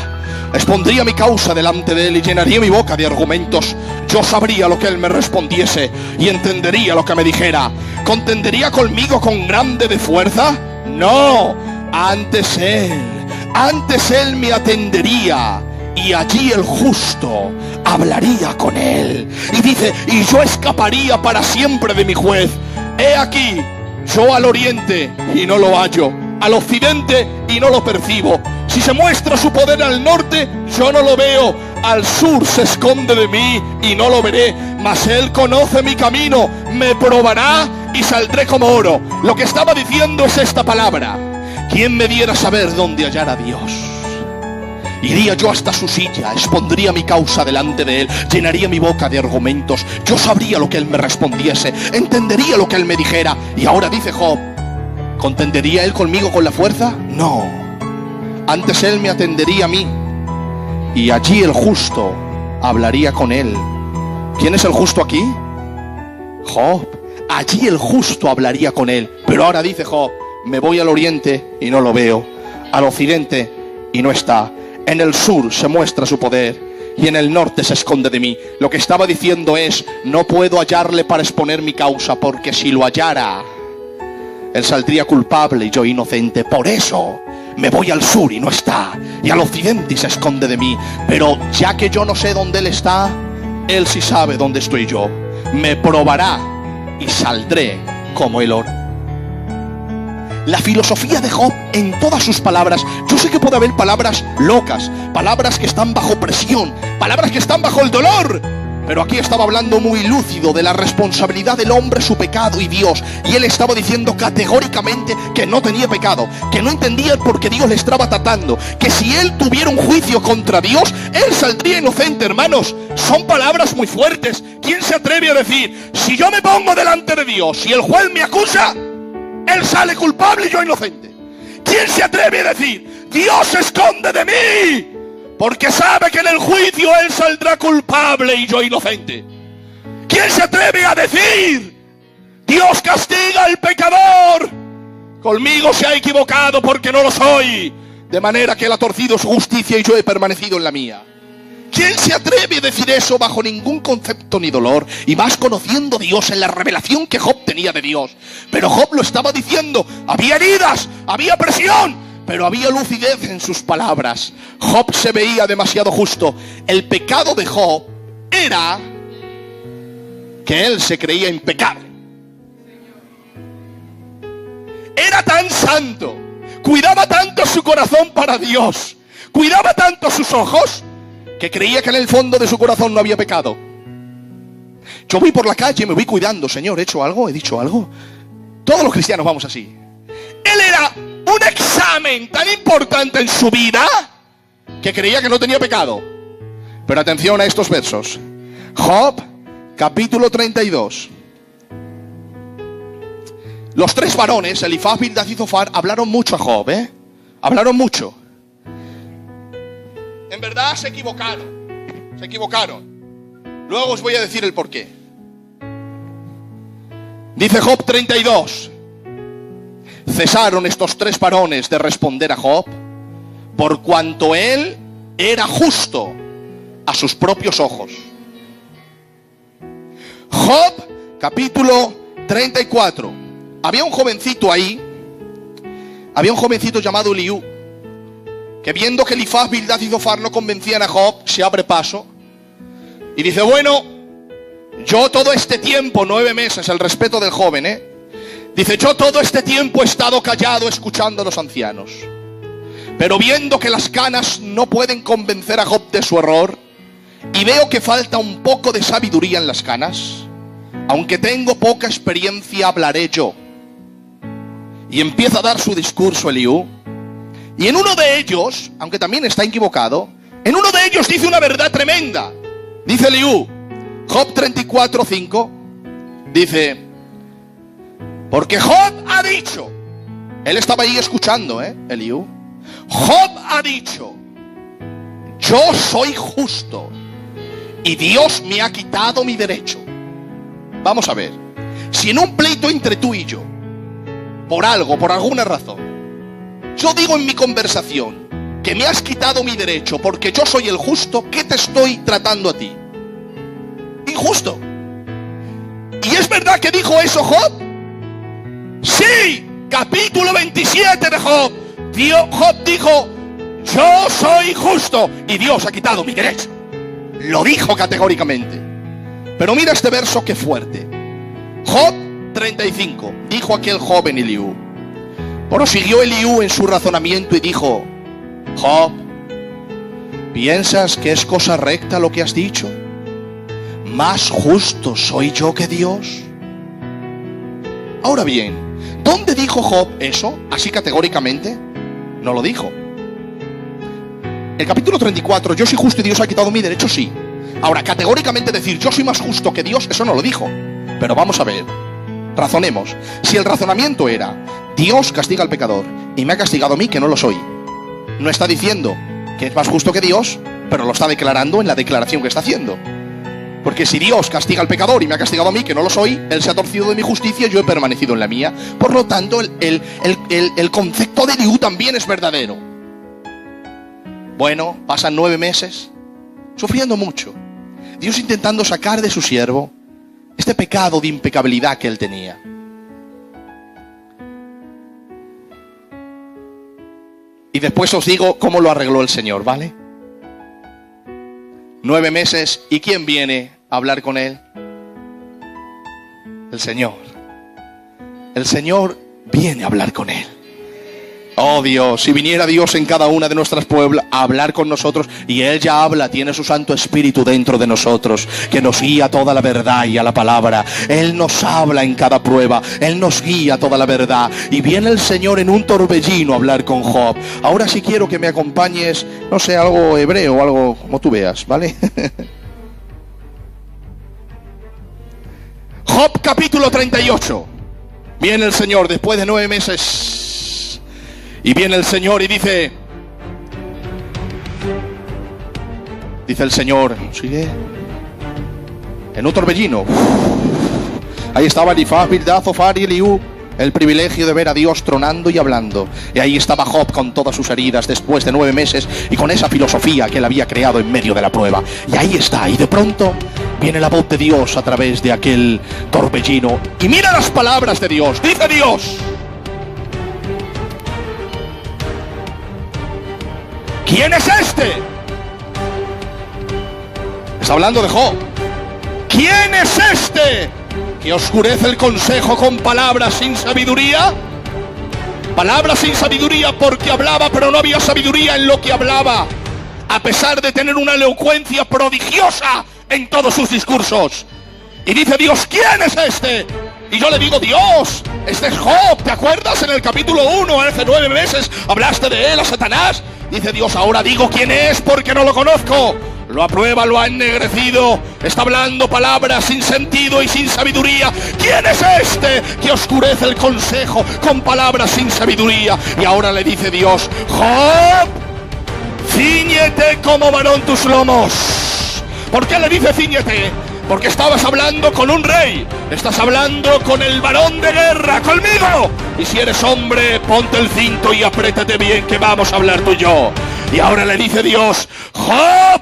expondría mi causa delante de él y llenaría mi boca de argumentos. Yo sabría lo que él me respondiese y entendería lo que me dijera. ¿Contendería conmigo con grande de fuerza? No, antes él me atendería, y allí el justo hablaría con él. Y dice: y yo escaparía para siempre de mi juez. He aquí, yo al oriente y no lo hallo, al occidente y no lo percibo. Si se muestra su poder al norte, yo no lo veo. Al sur se esconde de mí y no lo veré. Mas él conoce mi camino, me probará y saldré como oro. Lo que estaba diciendo es esta palabra: ¿quién me diera saber dónde hallar a Dios? Iría yo hasta su silla, expondría mi causa delante de él, llenaría mi boca de argumentos. Yo sabría lo que él me respondiese, entendería lo que él me dijera. Y ahora dice Job: ¿contendería él conmigo con la fuerza? No, antes él me atendería a mí, y allí el justo hablaría con él. ¿Quién es el justo aquí? Job. Allí el justo hablaría con él. Pero ahora dice Job: me voy al oriente y no lo veo, al occidente y no está. En el sur se muestra su poder y en el norte se esconde de mí. Lo que estaba diciendo es: no puedo hallarle para exponer mi causa, porque si lo hallara, él saldría culpable y yo inocente. Por eso me voy al sur y no está, y al occidente y se esconde de mí. Pero ya que yo no sé dónde él está, él sí sabe dónde estoy yo. Me probará y saldré como el oro. La filosofía de Job en todas sus palabras, yo sé que puede haber palabras locas, palabras que están bajo presión, palabras que están bajo el dolor, pero aquí estaba hablando muy lúcido de la responsabilidad del hombre, su pecado y Dios. Y él estaba diciendo categóricamente que no tenía pecado, que no entendía el por qué Dios le estaba tratando, que si él tuviera un juicio contra Dios, él saldría inocente, hermanos. Son palabras muy fuertes. ¿Quién se atreve a decir, si yo me pongo delante de Dios y el juez me acusa, él sale culpable y yo inocente? ¿Quién se atreve a decir, Dios se esconde de mí, porque sabe que en el juicio él saldrá culpable y yo inocente? ¿Quién se atreve a decir, Dios castiga al pecador, conmigo se ha equivocado porque no lo soy, de manera que él ha torcido su justicia y yo he permanecido en la mía? ¿Quién se atreve a decir eso bajo ningún concepto ni dolor? Y más conociendo a Dios en la revelación que Job tenía de Dios. Pero Job lo estaba diciendo, había heridas, había presión, pero había lucidez en sus palabras. Job se veía demasiado justo. El pecado de Job era que él se creía impecable. Era tan santo, cuidaba tanto su corazón para Dios, cuidaba tanto sus ojos, que creía que en el fondo de su corazón no había pecado. Yo voy por la calle, me voy cuidando. Señor, ¿he hecho algo? ¿He dicho algo? Todos los cristianos vamos así. Él era un examen tan importante en su vida que creía que no tenía pecado. Pero atención a estos versos. Job, capítulo 32. Los tres varones, Elifaz, Bildad y Zofar, hablaron mucho a Job, hablaron mucho. En verdad se equivocaron. Se equivocaron. Luego os voy a decir el porqué. Dice Job 32. Cesaron estos tres varones de responder a Job, por cuanto él era justo a sus propios ojos. Job, capítulo 34. Había un jovencito ahí. Había un jovencito llamado Eliú, que viendo que Elifaz, Bildad y Zofar no convencían a Job, se abre paso y dice, bueno, yo todo este tiempo, 9 meses, el respeto del joven, dice, yo todo este tiempo he estado callado escuchando a los ancianos, pero viendo que las canas no pueden convencer a Job de su error, y veo que falta un poco de sabiduría en las canas, aunque tengo poca experiencia, hablaré yo. Y empieza a dar su discurso Eliú. Y en uno de ellos, aunque también está equivocado, en uno de ellos dice una verdad tremenda. Dice Eliú, Job 34:5, dice, porque Job ha dicho, él estaba ahí escuchando, Eliú. Job ha dicho, yo soy justo y Dios me ha quitado mi derecho. Vamos a ver, si en un pleito entre tú y yo, por algo, por alguna razón, yo digo en mi conversación que me has quitado mi derecho porque yo soy el justo, ¿qué te estoy tratando a ti? Injusto. ¿Y es verdad que dijo eso Job? Sí, capítulo 27 de Job. Job dijo, yo soy justo y Dios ha quitado mi derecho. Lo dijo categóricamente. Pero mira este verso que fuerte. Job 35, dijo aquel joven Eliú. Prosiguió Eliú en su razonamiento y dijo, Job, ¿piensas que es cosa recta lo que has dicho? ¿Más justo soy yo que Dios? Ahora bien, ¿dónde dijo Job eso? Así categóricamente, no lo dijo. El capítulo 34, yo soy justo y Dios ha quitado mi derecho, sí. Ahora, categóricamente decir, yo soy más justo que Dios, eso no lo dijo. Pero vamos a ver, razonemos. Si el razonamiento era, Dios castiga al pecador y me ha castigado a mí que no lo soy, no está diciendo que es más justo que Dios, pero lo está declarando en la declaración que está haciendo. Porque si Dios castiga al pecador y me ha castigado a mí que no lo soy, Él se ha torcido de mi justicia y yo he permanecido en la mía. Por lo tanto, el concepto de Eliú también es verdadero. Bueno, pasan 9 meses sufriendo mucho, Dios intentando sacar de su siervo este pecado de impecabilidad que él tenía. Y después os digo cómo lo arregló el Señor, ¿vale? 9 meses, ¿y quién viene a hablar con él? El Señor viene a hablar con él. Oh Dios, si viniera Dios en cada una de nuestras pueblos a hablar con nosotros, y Él ya habla, tiene su Santo Espíritu dentro de nosotros, que nos guía a toda la verdad y a la palabra. Él nos habla en cada prueba, Él nos guía a toda la verdad. Y viene el Señor en un torbellino a hablar con Job. Ahora sí quiero que me acompañes, no sé, algo hebreo, algo como tú veas, ¿vale? Job capítulo 38. Viene el Señor después de 9 meses. Y viene el Señor y dice el Señor, sigue, en un torbellino. Ahí estaba Elifaz, Bildad, Zofar y Eliú, el privilegio de ver a Dios tronando y hablando. Y ahí estaba Job con todas sus heridas después de 9 meses y con esa filosofía que él había creado en medio de la prueba. Y ahí está, y de pronto viene la voz de Dios a través de aquel torbellino. Y mira las palabras de Dios, dice Dios: ¿quién es este? Está hablando de Job. ¿Quién es este que oscurece el consejo con palabras sin sabiduría? Palabras sin sabiduría porque hablaba, pero no había sabiduría en lo que hablaba, a pesar de tener una elocuencia prodigiosa en todos sus discursos. Y dice Dios: ¿quién es este? Y yo le digo: Dios, este es Job. ¿Te acuerdas en el capítulo 1, hace 9 meses, hablaste de él a Satanás? Dice Dios: ahora digo quién es porque no lo conozco. Lo aprueba, lo ha ennegrecido. Está hablando palabras sin sentido y sin sabiduría. ¿Quién es este que oscurece el consejo con palabras sin sabiduría? Y ahora le dice Dios: Job, cíñete como varón tus lomos. ¿Por qué le dice cíñete? Porque estabas hablando con un rey. Estás hablando con el varón de guerra, conmigo. Y si eres hombre, ponte el cinto y apriétate bien, que vamos a hablar tú y yo. Y ahora le dice Dios: Job,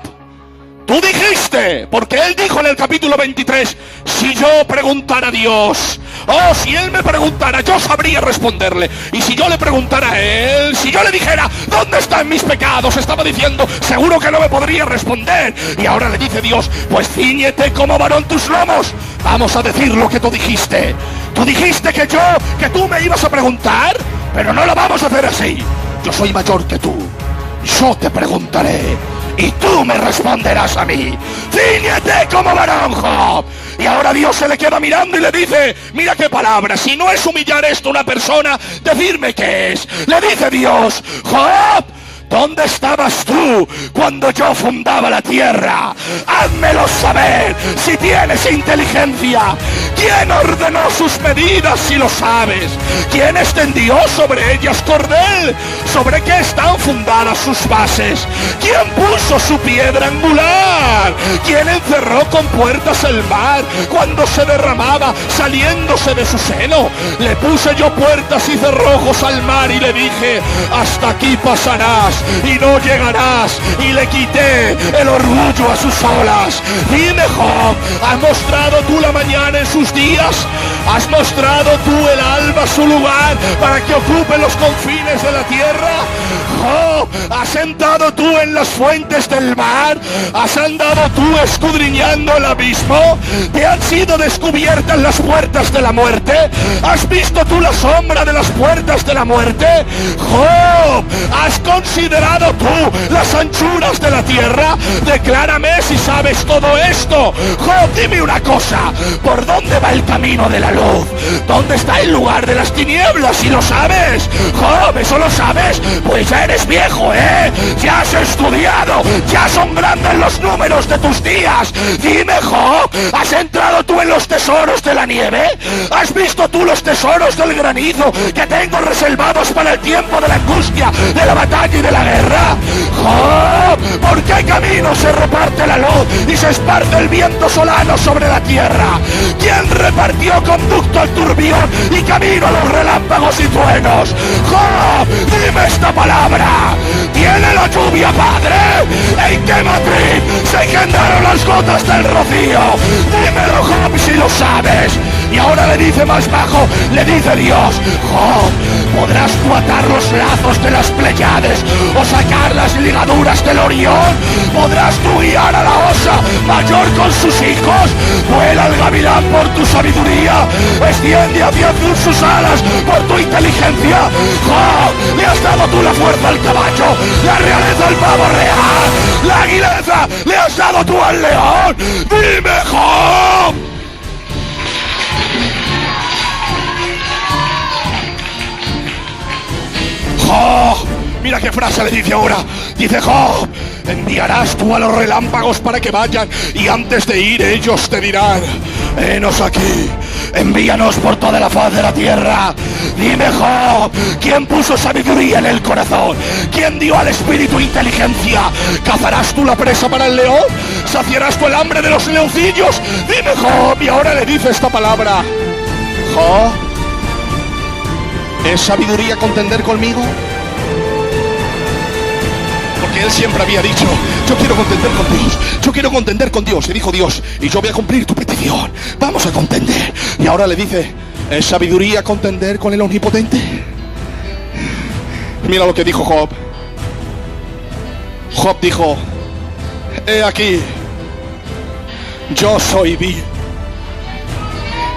tú dijiste, porque él dijo en el capítulo 23, si yo preguntara a Dios, si él me preguntara, yo sabría responderle. Y si yo le preguntara a él, si yo le dijera, ¿dónde están mis pecados?, estaba diciendo, seguro que no me podría responder. Y ahora le dice Dios: pues cíñete como varón tus lomos. Vamos a decir lo que tú dijiste. Tú dijiste que tú me ibas a preguntar, pero no lo vamos a hacer así. Yo soy mayor que tú. Yo te preguntaré y tú me responderás a mí. Cíñete como varón, Job. Y ahora Dios se le queda mirando y le dice: mira qué palabra, si no es humillar esto a una persona, decirme qué es. Le dice Dios: Job, ¿dónde estabas tú cuando yo fundaba la tierra? Házmelo saber si tienes inteligencia. ¿Quién ordenó sus medidas si lo sabes? ¿Quién extendió sobre ellas cordel? ¿Sobre qué están fundadas sus bases? ¿Quién puso su piedra angular? ¿Quién encerró con puertas el mar cuando se derramaba saliéndose de su seno? Le puse yo puertas y cerrojos al mar y le dije: hasta aquí pasarás y no llegarás, y le quité el orgullo a sus olas. Dime, Job, ¿has mostrado tú la mañana en sus días? ¿Has mostrado tú el alba su lugar para que ocupe los confines de la tierra? Job, ¿has sentado tú en las fuentes del mar? ¿Has andado tú escudriñando el abismo? ¿Te han sido descubiertas las puertas de la muerte? ¿Has visto tú la sombra de las puertas de la muerte? Job, ¿has considerado tú las anchuras de la tierra? Declárame si sabes todo esto. Job, dime una cosa: ¿por dónde va el camino de la luz? ¿Dónde está el lugar de las tinieblas? Si lo sabes. Job, ¿eso lo sabes? Pues ya eres viejo, ya has estudiado, ya son grandes los números de tus días. Dime, Job, ¿has entrado tú en los tesoros de la nieve? ¿Has visto tú los tesoros del granizo que tengo reservados para el tiempo de la angustia, de la batalla y de la guerra? Job, ¿por qué camino se reparte la luz y se esparce el viento solano sobre la tierra? ¿Quién repartió conducto al turbión y camino a los relámpagos y truenos? Job, dime esta palabra: ¿tiene la lluvia padre? ¿En qué matriz se engendraron las gotas del rocío? Dímelo, Job, si lo sabes. Y ahora le dice más bajo, le dice Dios: Job, ¿podrás tú atar los lazos de las Pléyades o sacar las ligaduras del Orión? ¿Podrás tú guiar a la osa mayor con sus hijos? Vuela el gavilán por tu sabiduría, extiende hacia sus alas por tu inteligencia. Job, le has dado tú la fuerza al caballo, la realeza al pavo real, la aguileza le has dado tú al león. Dime, Job. Job, mira qué frase le dice ahora. Dice Job: enviarás tú a los relámpagos para que vayan, y antes de ir ellos te dirán: henos aquí, envíanos por toda la faz de la tierra. Dime, Job, ¿quién puso sabiduría en el corazón? ¿Quién dio al espíritu inteligencia? ¿Cazarás tú la presa para el león? ¿Saciarás tú el hambre de los leoncillos? Dime, Job. Y ahora le dice esta palabra: Job, ¿es sabiduría contender conmigo? Porque él siempre había dicho: yo quiero contender con Dios, yo quiero contender con Dios. Y dijo Dios: y yo voy a cumplir tu petición, vamos a contender. Y ahora le dice: ¿es sabiduría contender con el Omnipotente? Mira lo que dijo Job. Job dijo: he aquí, yo soy vil.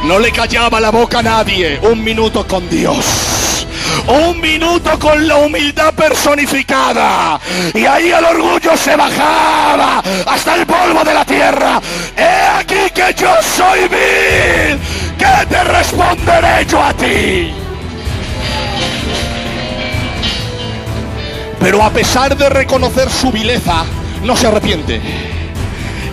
No le callaba la boca a nadie. Un minuto con Dios, un minuto con la humildad personificada, y ahí el orgullo se bajaba hasta el polvo de la tierra. He aquí que yo soy vil, ¿qué te responderé yo a ti? Pero a pesar de reconocer su vileza, no se arrepiente.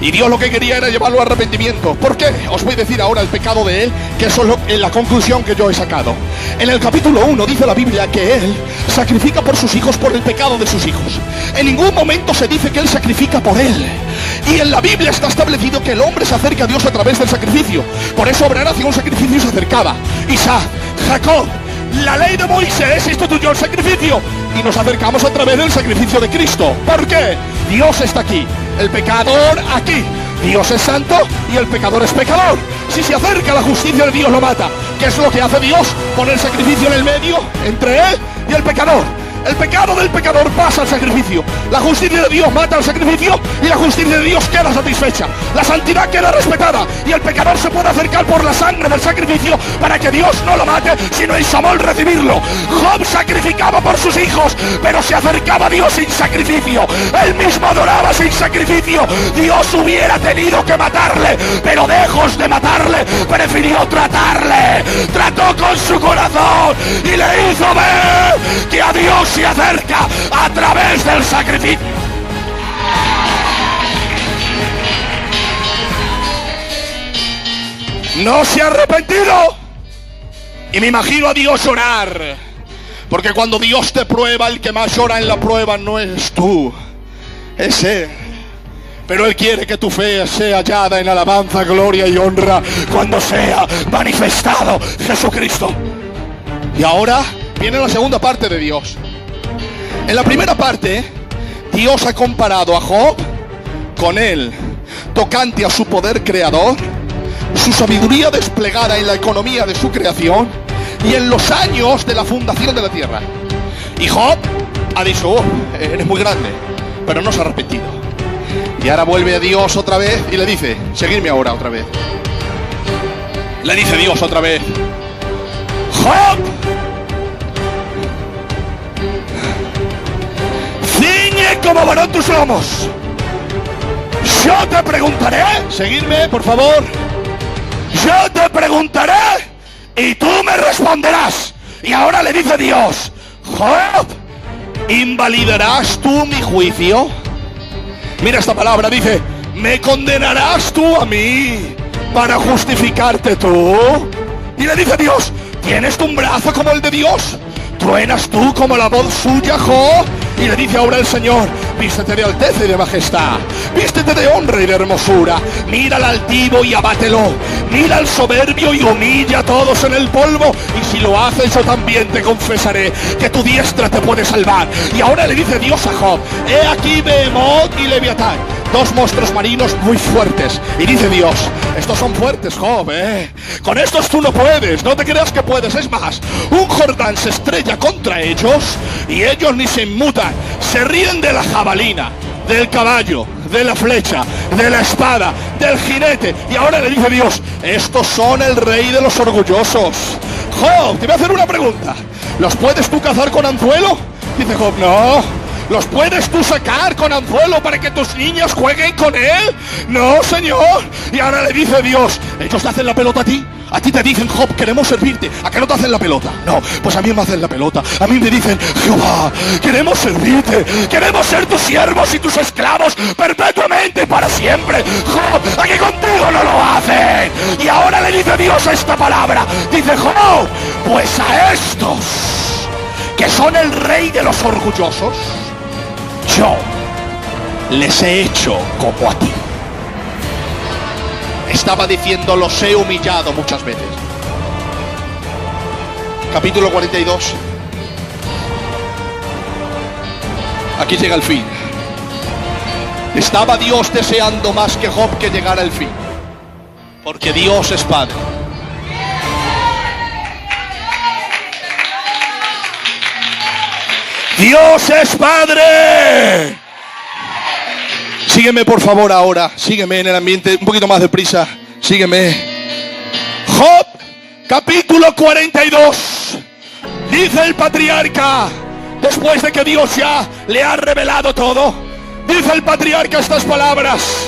Y Dios lo que quería era llevarlo al arrepentimiento. ¿Por qué? Os voy a decir ahora el pecado de él, que eso es la conclusión que yo he sacado. En el capítulo 1 dice la Biblia que él sacrifica por sus hijos por el pecado de sus hijos. En ningún momento se dice que él sacrifica por él. Y en la Biblia está establecido que el hombre se acerca a Dios a través del sacrificio. Por eso Abraham hacía un sacrificio y se acercaba. Isaac, Jacob, la ley de Moisés instituyó el sacrificio, y nos acercamos a través del sacrificio de Cristo. ¿Por qué? Dios está aquí, el pecador aquí. Dios es santo y el pecador es pecador. Si se acerca a la justicia de Dios, lo mata. ¿Qué es lo que hace Dios? Poner sacrificio en el medio entre él y el pecador. El pecado del pecador pasa al sacrificio. La justicia de Dios mata al sacrificio, y la justicia de Dios queda satisfecha. La santidad queda respetada, y el pecador se puede acercar por la sangre del sacrificio para que Dios no lo mate, sino en su amor recibirlo. Job sacrificaba por sus hijos, pero se acercaba a Dios sin sacrificio. Él mismo adoraba sin sacrificio. Dios hubiera tenido que matarle, pero lejos de matarle, prefirió tratarle. Trató con su corazón y le hizo ver que a Dios se acerca a través del sacrificio. No se ha arrepentido. Y me imagino a Dios llorar, porque cuando Dios te prueba, el que más llora en la prueba no es tú, es Él. Pero Él quiere que tu fe sea hallada en alabanza, gloria y honra cuando sea manifestado Jesucristo. Y ahora viene la segunda parte de Dios. En la primera parte, Dios ha comparado a Job con él, tocante a su poder creador, su sabiduría desplegada en la economía de su creación y en los años de la fundación de la tierra. Y Job ha dicho: oh, eres muy grande, pero no se ha arrepentido. Y ahora vuelve a Dios otra vez y le dice: seguidme ahora otra vez. Le dice Dios otra vez: Job, ciñe como varón tus lomos. Yo te preguntaré, seguidme por favor. Yo te preguntaré y tú me responderás. Y ahora le dice Dios: Job, ¿invalidarás tú mi juicio? Mira esta palabra, dice: ¿me condenarás tú a mí para justificarte tú? Y le dice Dios: ¿tienes tú un brazo como el de Dios? ¿Truenas tú como la voz suya, Job? Y le dice ahora el Señor: vístete de alteza y de majestad, vístete de honra y de hermosura, mira al altivo y abátelo, mira al soberbio y humilla a todos en el polvo. Y si lo haces, yo también te confesaré que tu diestra te puede salvar. Y ahora le dice Dios a Job: he aquí Behemoth y Leviatán, 2 monstruos marinos muy fuertes. Y dice Dios, estos son fuertes, Job, con estos tú no puedes, no te creas que puedes. Es más, un Jordán se estrella contra ellos y ellos ni se inmutan. Se ríen de la jabalina, del caballo, de la flecha, de la espada, del jinete. Y ahora le dice Dios, estos son el rey de los orgullosos. Job, te voy a hacer una pregunta. ¿Los puedes tú cazar con anzuelo? Dice Job, no. ¿Los puedes tú sacar con anzuelo para que tus niños jueguen con él? No, Señor. Y ahora le dice Dios, ellos te hacen la pelota a ti. A ti te dicen, Job, queremos servirte. ¿A qué no te hacen la pelota? No, pues a mí me hacen la pelota. A mí me dicen, Jehová, queremos servirte. Queremos ser tus siervos y tus esclavos perpetuamente para siempre. Job, aquí contigo no lo hacen. Y ahora le dice Dios esta palabra. Dice Job, pues a estos que son el rey de los orgullosos, yo les he hecho como a ti. Estaba diciendo, los he humillado muchas veces. Capítulo 42. Aquí llega el fin. Estaba Dios deseando más que Job que llegara el fin, porque Dios es Padre. Dios es Padre. Sígueme por favor ahora, sígueme en el ambiente, un poquito más deprisa, sígueme. Job, capítulo 42. Dice el patriarca, después de que Dios ya le ha revelado todo, dice el patriarca estas palabras: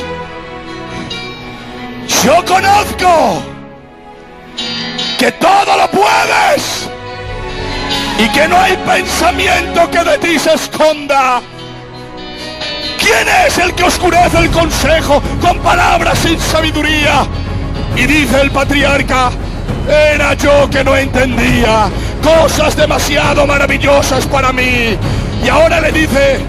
yo conozco que todo lo puedes y que no hay pensamiento que de ti se esconda. ¿Quién es el que oscurece el consejo con palabras sin sabiduría? Y dice el patriarca, era yo que no entendía cosas demasiado maravillosas para mí. Y ahora le dice,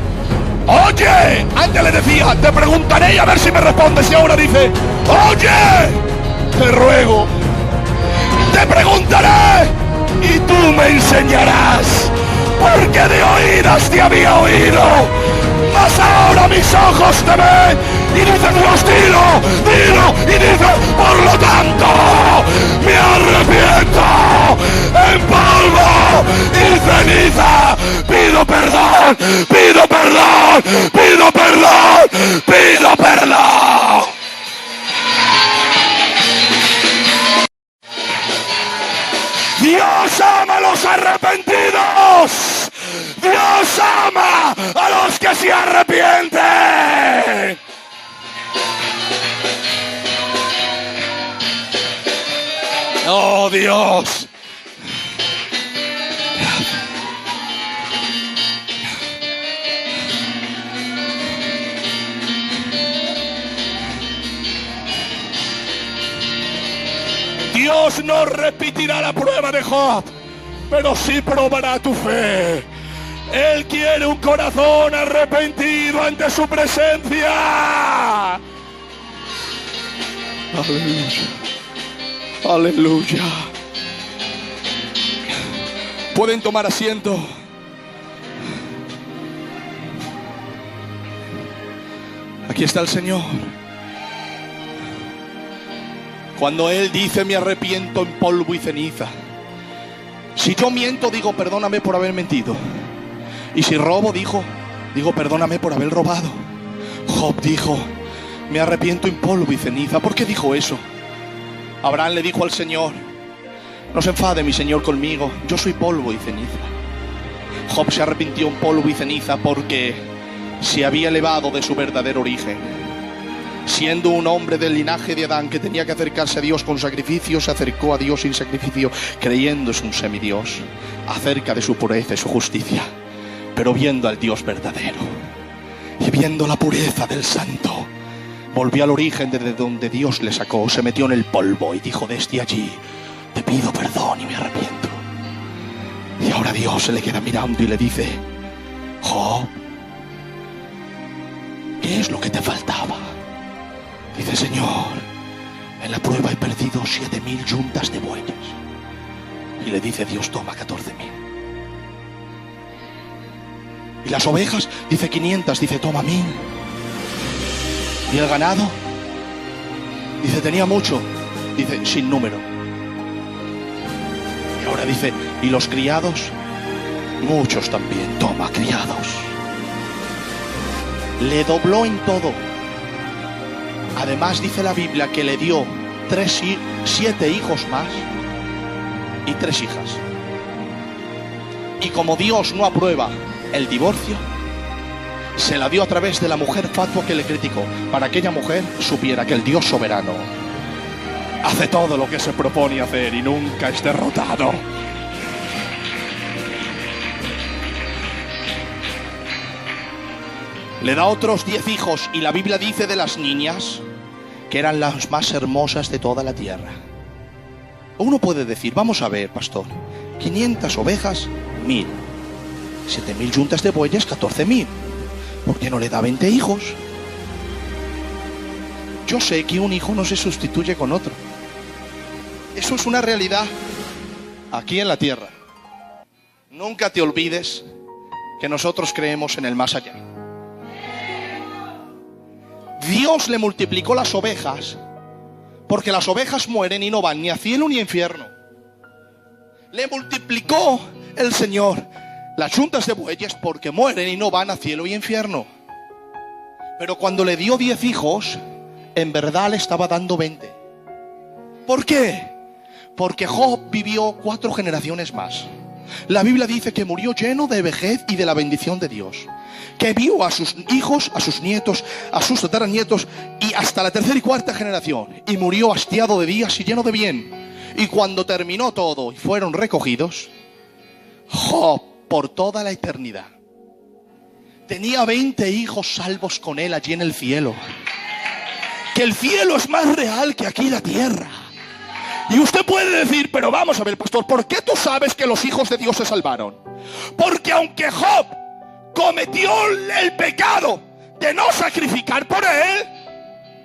oye, antes le decía, te preguntaré y a ver si me respondes. Y ahora dice, oye, te ruego, te preguntaré y tú me enseñarás, porque de oídas te había oído, mas ahora mis ojos te ven. Y dice Dios, dilo, y dice, por lo tanto, me arrepiento en polvo y ceniza, pido perdón, pido perdón, pido perdón, pido perdón. Dios ama a los arrepentidos. Dios ama a los que se arrepienten. Oh Dios. Dios no repetirá la prueba de Job, pero sí probará tu fe. Él quiere un corazón arrepentido ante su presencia. Aleluya. Aleluya. Pueden tomar asiento. Aquí está el Señor. Cuando Él dice, me arrepiento en polvo y ceniza. Si yo miento, digo, perdóname por haber mentido. Y si robo, digo, perdóname por haber robado. Job dijo, me arrepiento en polvo y ceniza. ¿Por qué dijo eso? Abraham le dijo al Señor, no se enfade mi Señor conmigo, yo soy polvo y ceniza. Job se arrepintió en polvo y ceniza porque se había elevado de su verdadero origen. Siendo un hombre del linaje de Adán que tenía que acercarse a Dios con sacrificio, se acercó a Dios sin sacrificio, creyéndose un semidios, acerca de su pureza y su justicia, pero viendo al Dios verdadero y viendo la pureza del santo, volvió al origen desde donde Dios le sacó, se metió en el polvo y dijo, desde allí te pido perdón y me arrepiento. Y ahora Dios se le queda mirando y le dice, Job, ¿qué es lo que te faltaba? Dice, Señor, en la prueba he perdido 7.000 yuntas de bueyes. Y le dice Dios, toma 14.000. Y las ovejas, dice 500, dice, toma 1.000. ¿Y el ganado? Dice, tenía mucho. Dice, sin número. Y ahora dice, ¿y los criados? Muchos también. Toma, criados. Le dobló en todo. Además dice la Biblia que le dio 7 hijos más y 3 hijas. Y como Dios no aprueba el divorcio, se la dio a través de la mujer fatua que le criticó, para que aquella mujer supiera que el Dios soberano hace todo lo que se propone hacer y nunca es derrotado. Le da otros 10 hijos y la Biblia dice de las niñas que eran las más hermosas de toda la tierra. Uno puede decir, vamos a ver, pastor, 500 ovejas, 1000. 7000 yuntas de bueyes, 14000. ¿Por qué no le da 20 hijos? Yo sé que un hijo no se sustituye con otro. Eso es una realidad aquí en la tierra. Nunca te olvides que nosotros creemos en el más allá. Dios le multiplicó las ovejas porque las ovejas mueren y no van ni a cielo ni a infierno. Le multiplicó el Señor las yuntas de bueyes porque mueren y no van a cielo y infierno. Pero cuando le dio 10 hijos, en verdad le estaba dando 20. ¿Por qué? Porque Job vivió 4 generaciones más. La Biblia dice que murió lleno de vejez y de la bendición de Dios, que vio a sus hijos, a sus nietos, a sus tataranietos y hasta la 3ª y 4ª generación, y murió hastiado de días y lleno de bien. Y cuando terminó todo y fueron recogidos, Job, por toda la eternidad, tenía 20 hijos salvos con él allí en el cielo. Que el cielo es más real que aquí la tierra. Y usted puede decir, pero vamos a ver, pastor, ¿por qué tú sabes que los hijos de Dios se salvaron? Porque aunque Job cometió el pecado de no sacrificar por él,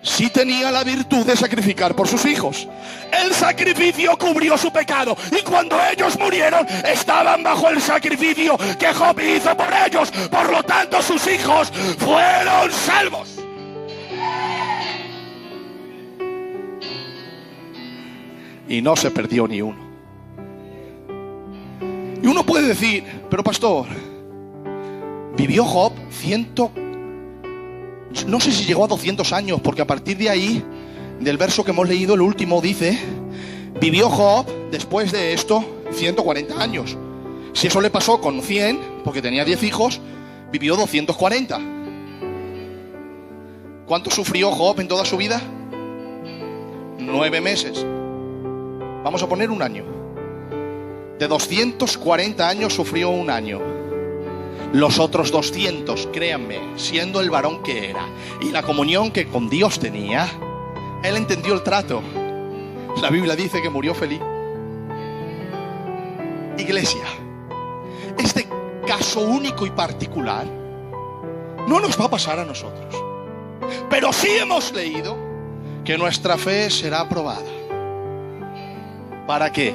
sí tenía la virtud de sacrificar por sus hijos. El sacrificio cubrió su pecado, y cuando ellos murieron estaban bajo el sacrificio que Job hizo por ellos. Por lo tanto, sus hijos fueron salvos. Y no se perdió ni uno. Y uno puede decir, pero pastor, vivió Job no sé si llegó a 200 años, porque a partir de ahí, del verso que hemos leído, el último dice, vivió Job después de esto 140 años. Si eso le pasó con 100, porque tenía 10 hijos, vivió 240. ¿Cuánto sufrió Job en toda su vida? 9 meses. Vamos a poner un año. De 240 años sufrió un año. Los otros 200, créanme, siendo el varón que era y la comunión que con Dios tenía, él entendió el trato. La Biblia dice que murió feliz. Iglesia, este caso único y particular no nos va a pasar a nosotros, pero sí hemos leído que nuestra fe será aprobada. ¿Para qué?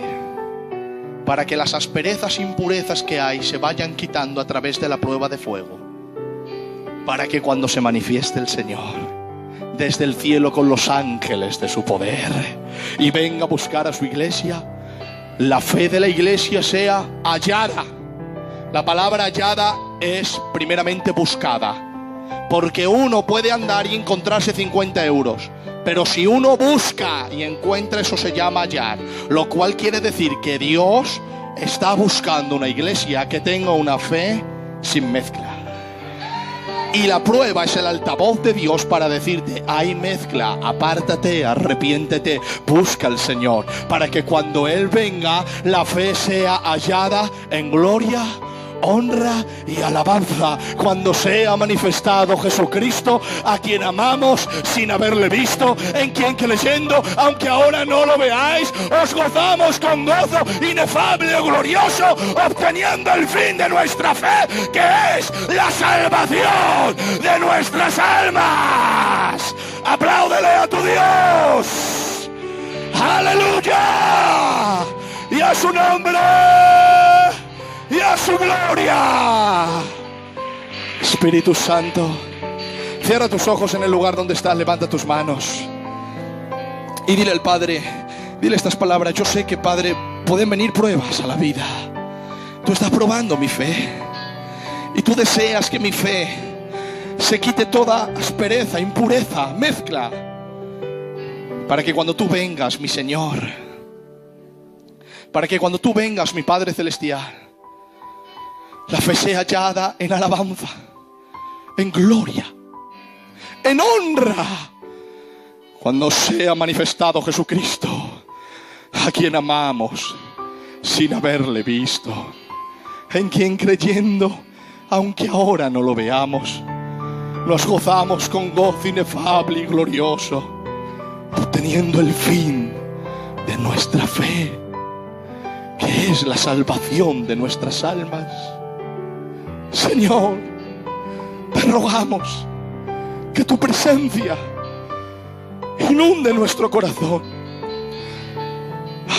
Para que las asperezas e impurezas que hay se vayan quitando a través de la prueba de fuego. Para que cuando se manifieste el Señor desde el cielo con los ángeles de su poder y venga a buscar a su iglesia, la fe de la iglesia sea hallada. La palabra hallada es primeramente buscada. Porque uno puede andar y encontrarse 50 euros. Pero si uno busca y encuentra, eso se llama hallar. Lo cual quiere decir que Dios está buscando una iglesia que tenga una fe sin mezcla. Y la prueba es el altavoz de Dios para decirte, hay mezcla, apártate, arrepiéntete, busca al Señor. Para que cuando Él venga, la fe sea hallada en gloria, honra y alabanza, cuando sea manifestado Jesucristo, a quien amamos sin haberle visto, en quien creyendo, aunque ahora no lo veáis, os gozamos con gozo inefable y glorioso, obteniendo el fin de nuestra fe, que es la salvación de nuestras almas. Apláudele a tu Dios. Aleluya. Y a su nombre y a su gloria. Espíritu Santo, Cierra tus ojos en el lugar donde estás, levanta tus manos y dile al Padre, dile estas palabras. Yo sé que, Padre, pueden venir pruebas a la vida. Tú estás probando mi fe y tú deseas que mi fe se quite toda aspereza, impureza, mezcla, para que cuando tú vengas, mi Señor, para que cuando tú vengas, mi Padre Celestial, la fe sea hallada en alabanza, en gloria, en honra, cuando sea manifestado Jesucristo, a quien amamos sin haberle visto, en quien creyendo, aunque ahora no lo veamos, nos gozamos con gozo inefable y glorioso, obteniendo el fin de nuestra fe, que es la salvación de nuestras almas. Señor, te rogamos que tu presencia inunde nuestro corazón.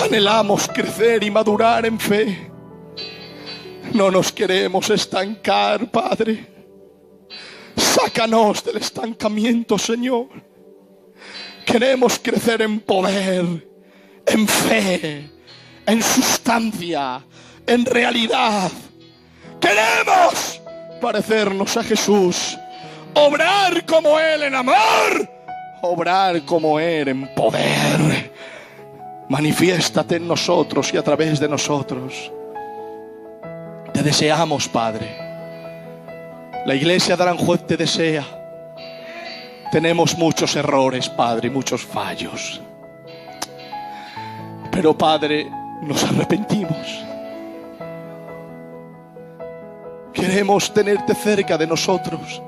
Anhelamos crecer y madurar en fe. No nos queremos estancar, Padre. Sácanos del estancamiento, Señor. Queremos crecer en poder, en fe, en sustancia, en realidad. Queremos parecernos a Jesús, obrar como Él en amor, obrar como Él en poder. Manifiéstate en nosotros y a través de nosotros. Te deseamos, Padre. La iglesia de Aranjuez te desea. Tenemos muchos errores, Padre, muchos fallos. Pero, Padre, nos arrepentimos. Queremos tenerte cerca de nosotros.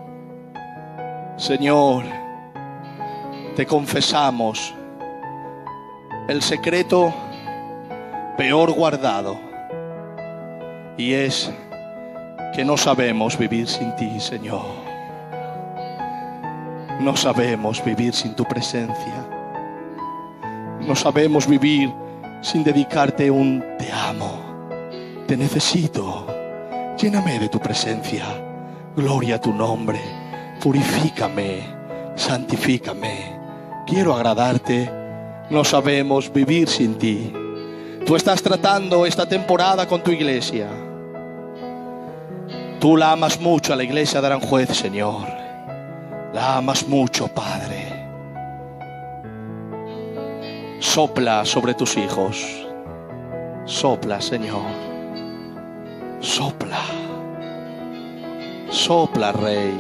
Señor, te confesamos el secreto peor guardado, y es que no sabemos vivir sin ti, Señor. No sabemos vivir sin tu presencia. No sabemos vivir sin dedicarte un te amo, te necesito, lléname de tu presencia, gloria a tu nombre, purifícame, santifícame, quiero agradarte. No sabemos vivir sin ti. Tú estás tratando esta temporada con tu iglesia. Tú la amas mucho a la iglesia de Aranjuez, Señor. La amas mucho, Padre. Sopla sobre tus hijos. Sopla, Señor. Sopla. Sopla, Rey.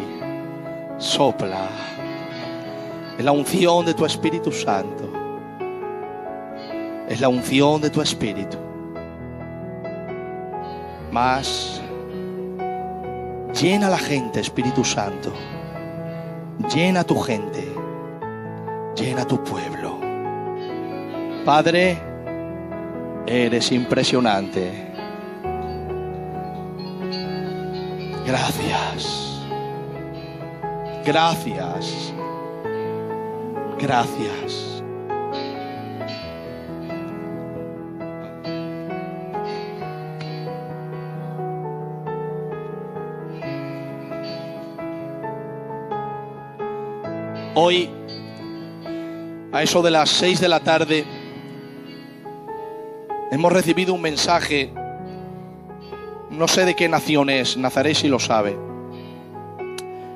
Sopla. Es la unción de tu Espíritu Santo. Es la unción de tu Espíritu. Más llena a la gente, Espíritu Santo. Llena a tu gente. Llena a tu pueblo. Padre, eres impresionante. Gracias. Gracias. Gracias. Hoy, a eso de las 6 de la tarde, hemos recibido un mensaje. No sé de qué nación es, Nazaret sí lo sabe.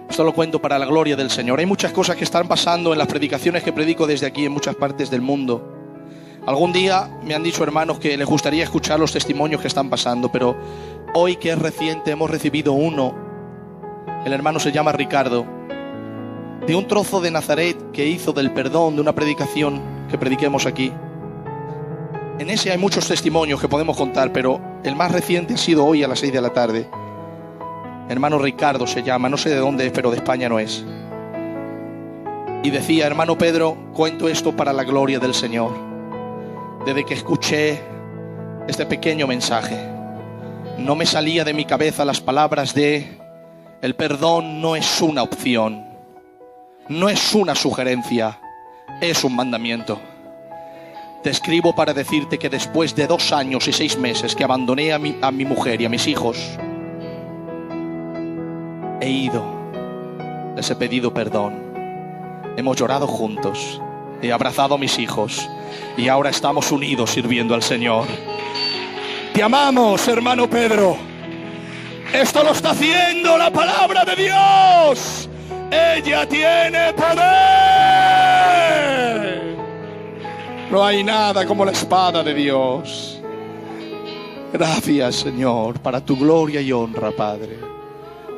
Esto lo cuento para la gloria del Señor. Hay muchas cosas que están pasando en las predicaciones que predico desde aquí en muchas partes del mundo. Algún día me han dicho hermanos que les gustaría escuchar los testimonios que están pasando, pero hoy, que es reciente, hemos recibido uno. El hermano se llama Ricardo, de un trozo de Nazaret que hizo del perdón, de una predicación que prediquemos aquí. En ese hay muchos testimonios que podemos contar, pero el más reciente ha sido hoy a las 6 de la tarde. Hermano Ricardo se llama, no sé de dónde es, pero de España no es. Y decía: hermano Pedro, cuento esto para la gloria del Señor. Desde que escuché este pequeño mensaje, no me salía de mi cabeza las palabras de: el perdón no es una opción, no es una sugerencia, es un mandamiento. Te escribo para decirte que después de 2 años y 6 meses que abandoné a mi mujer y a mis hijos, he ido les he pedido perdón. Hemos llorado juntos, he abrazado a mis hijos y ahora estamos unidos sirviendo al Señor. Te amamos, hermano Pedro. Esto lo está haciendo la palabra de Dios. Ella tiene poder. No hay nada como la espada de Dios. Gracias, Señor, para tu gloria y honra, Padre.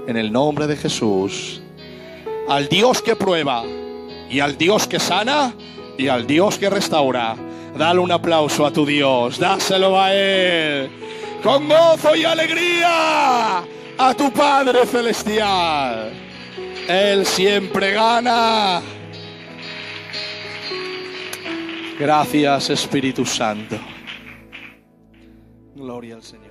En el nombre de Jesús. Al Dios que prueba, y al Dios que sana, y al Dios que restaura. Dale un aplauso a tu Dios, dáselo a Él, con gozo y alegría, a tu Padre Celestial. Él siempre gana. Gracias, Espíritu Santo. Gloria al Señor.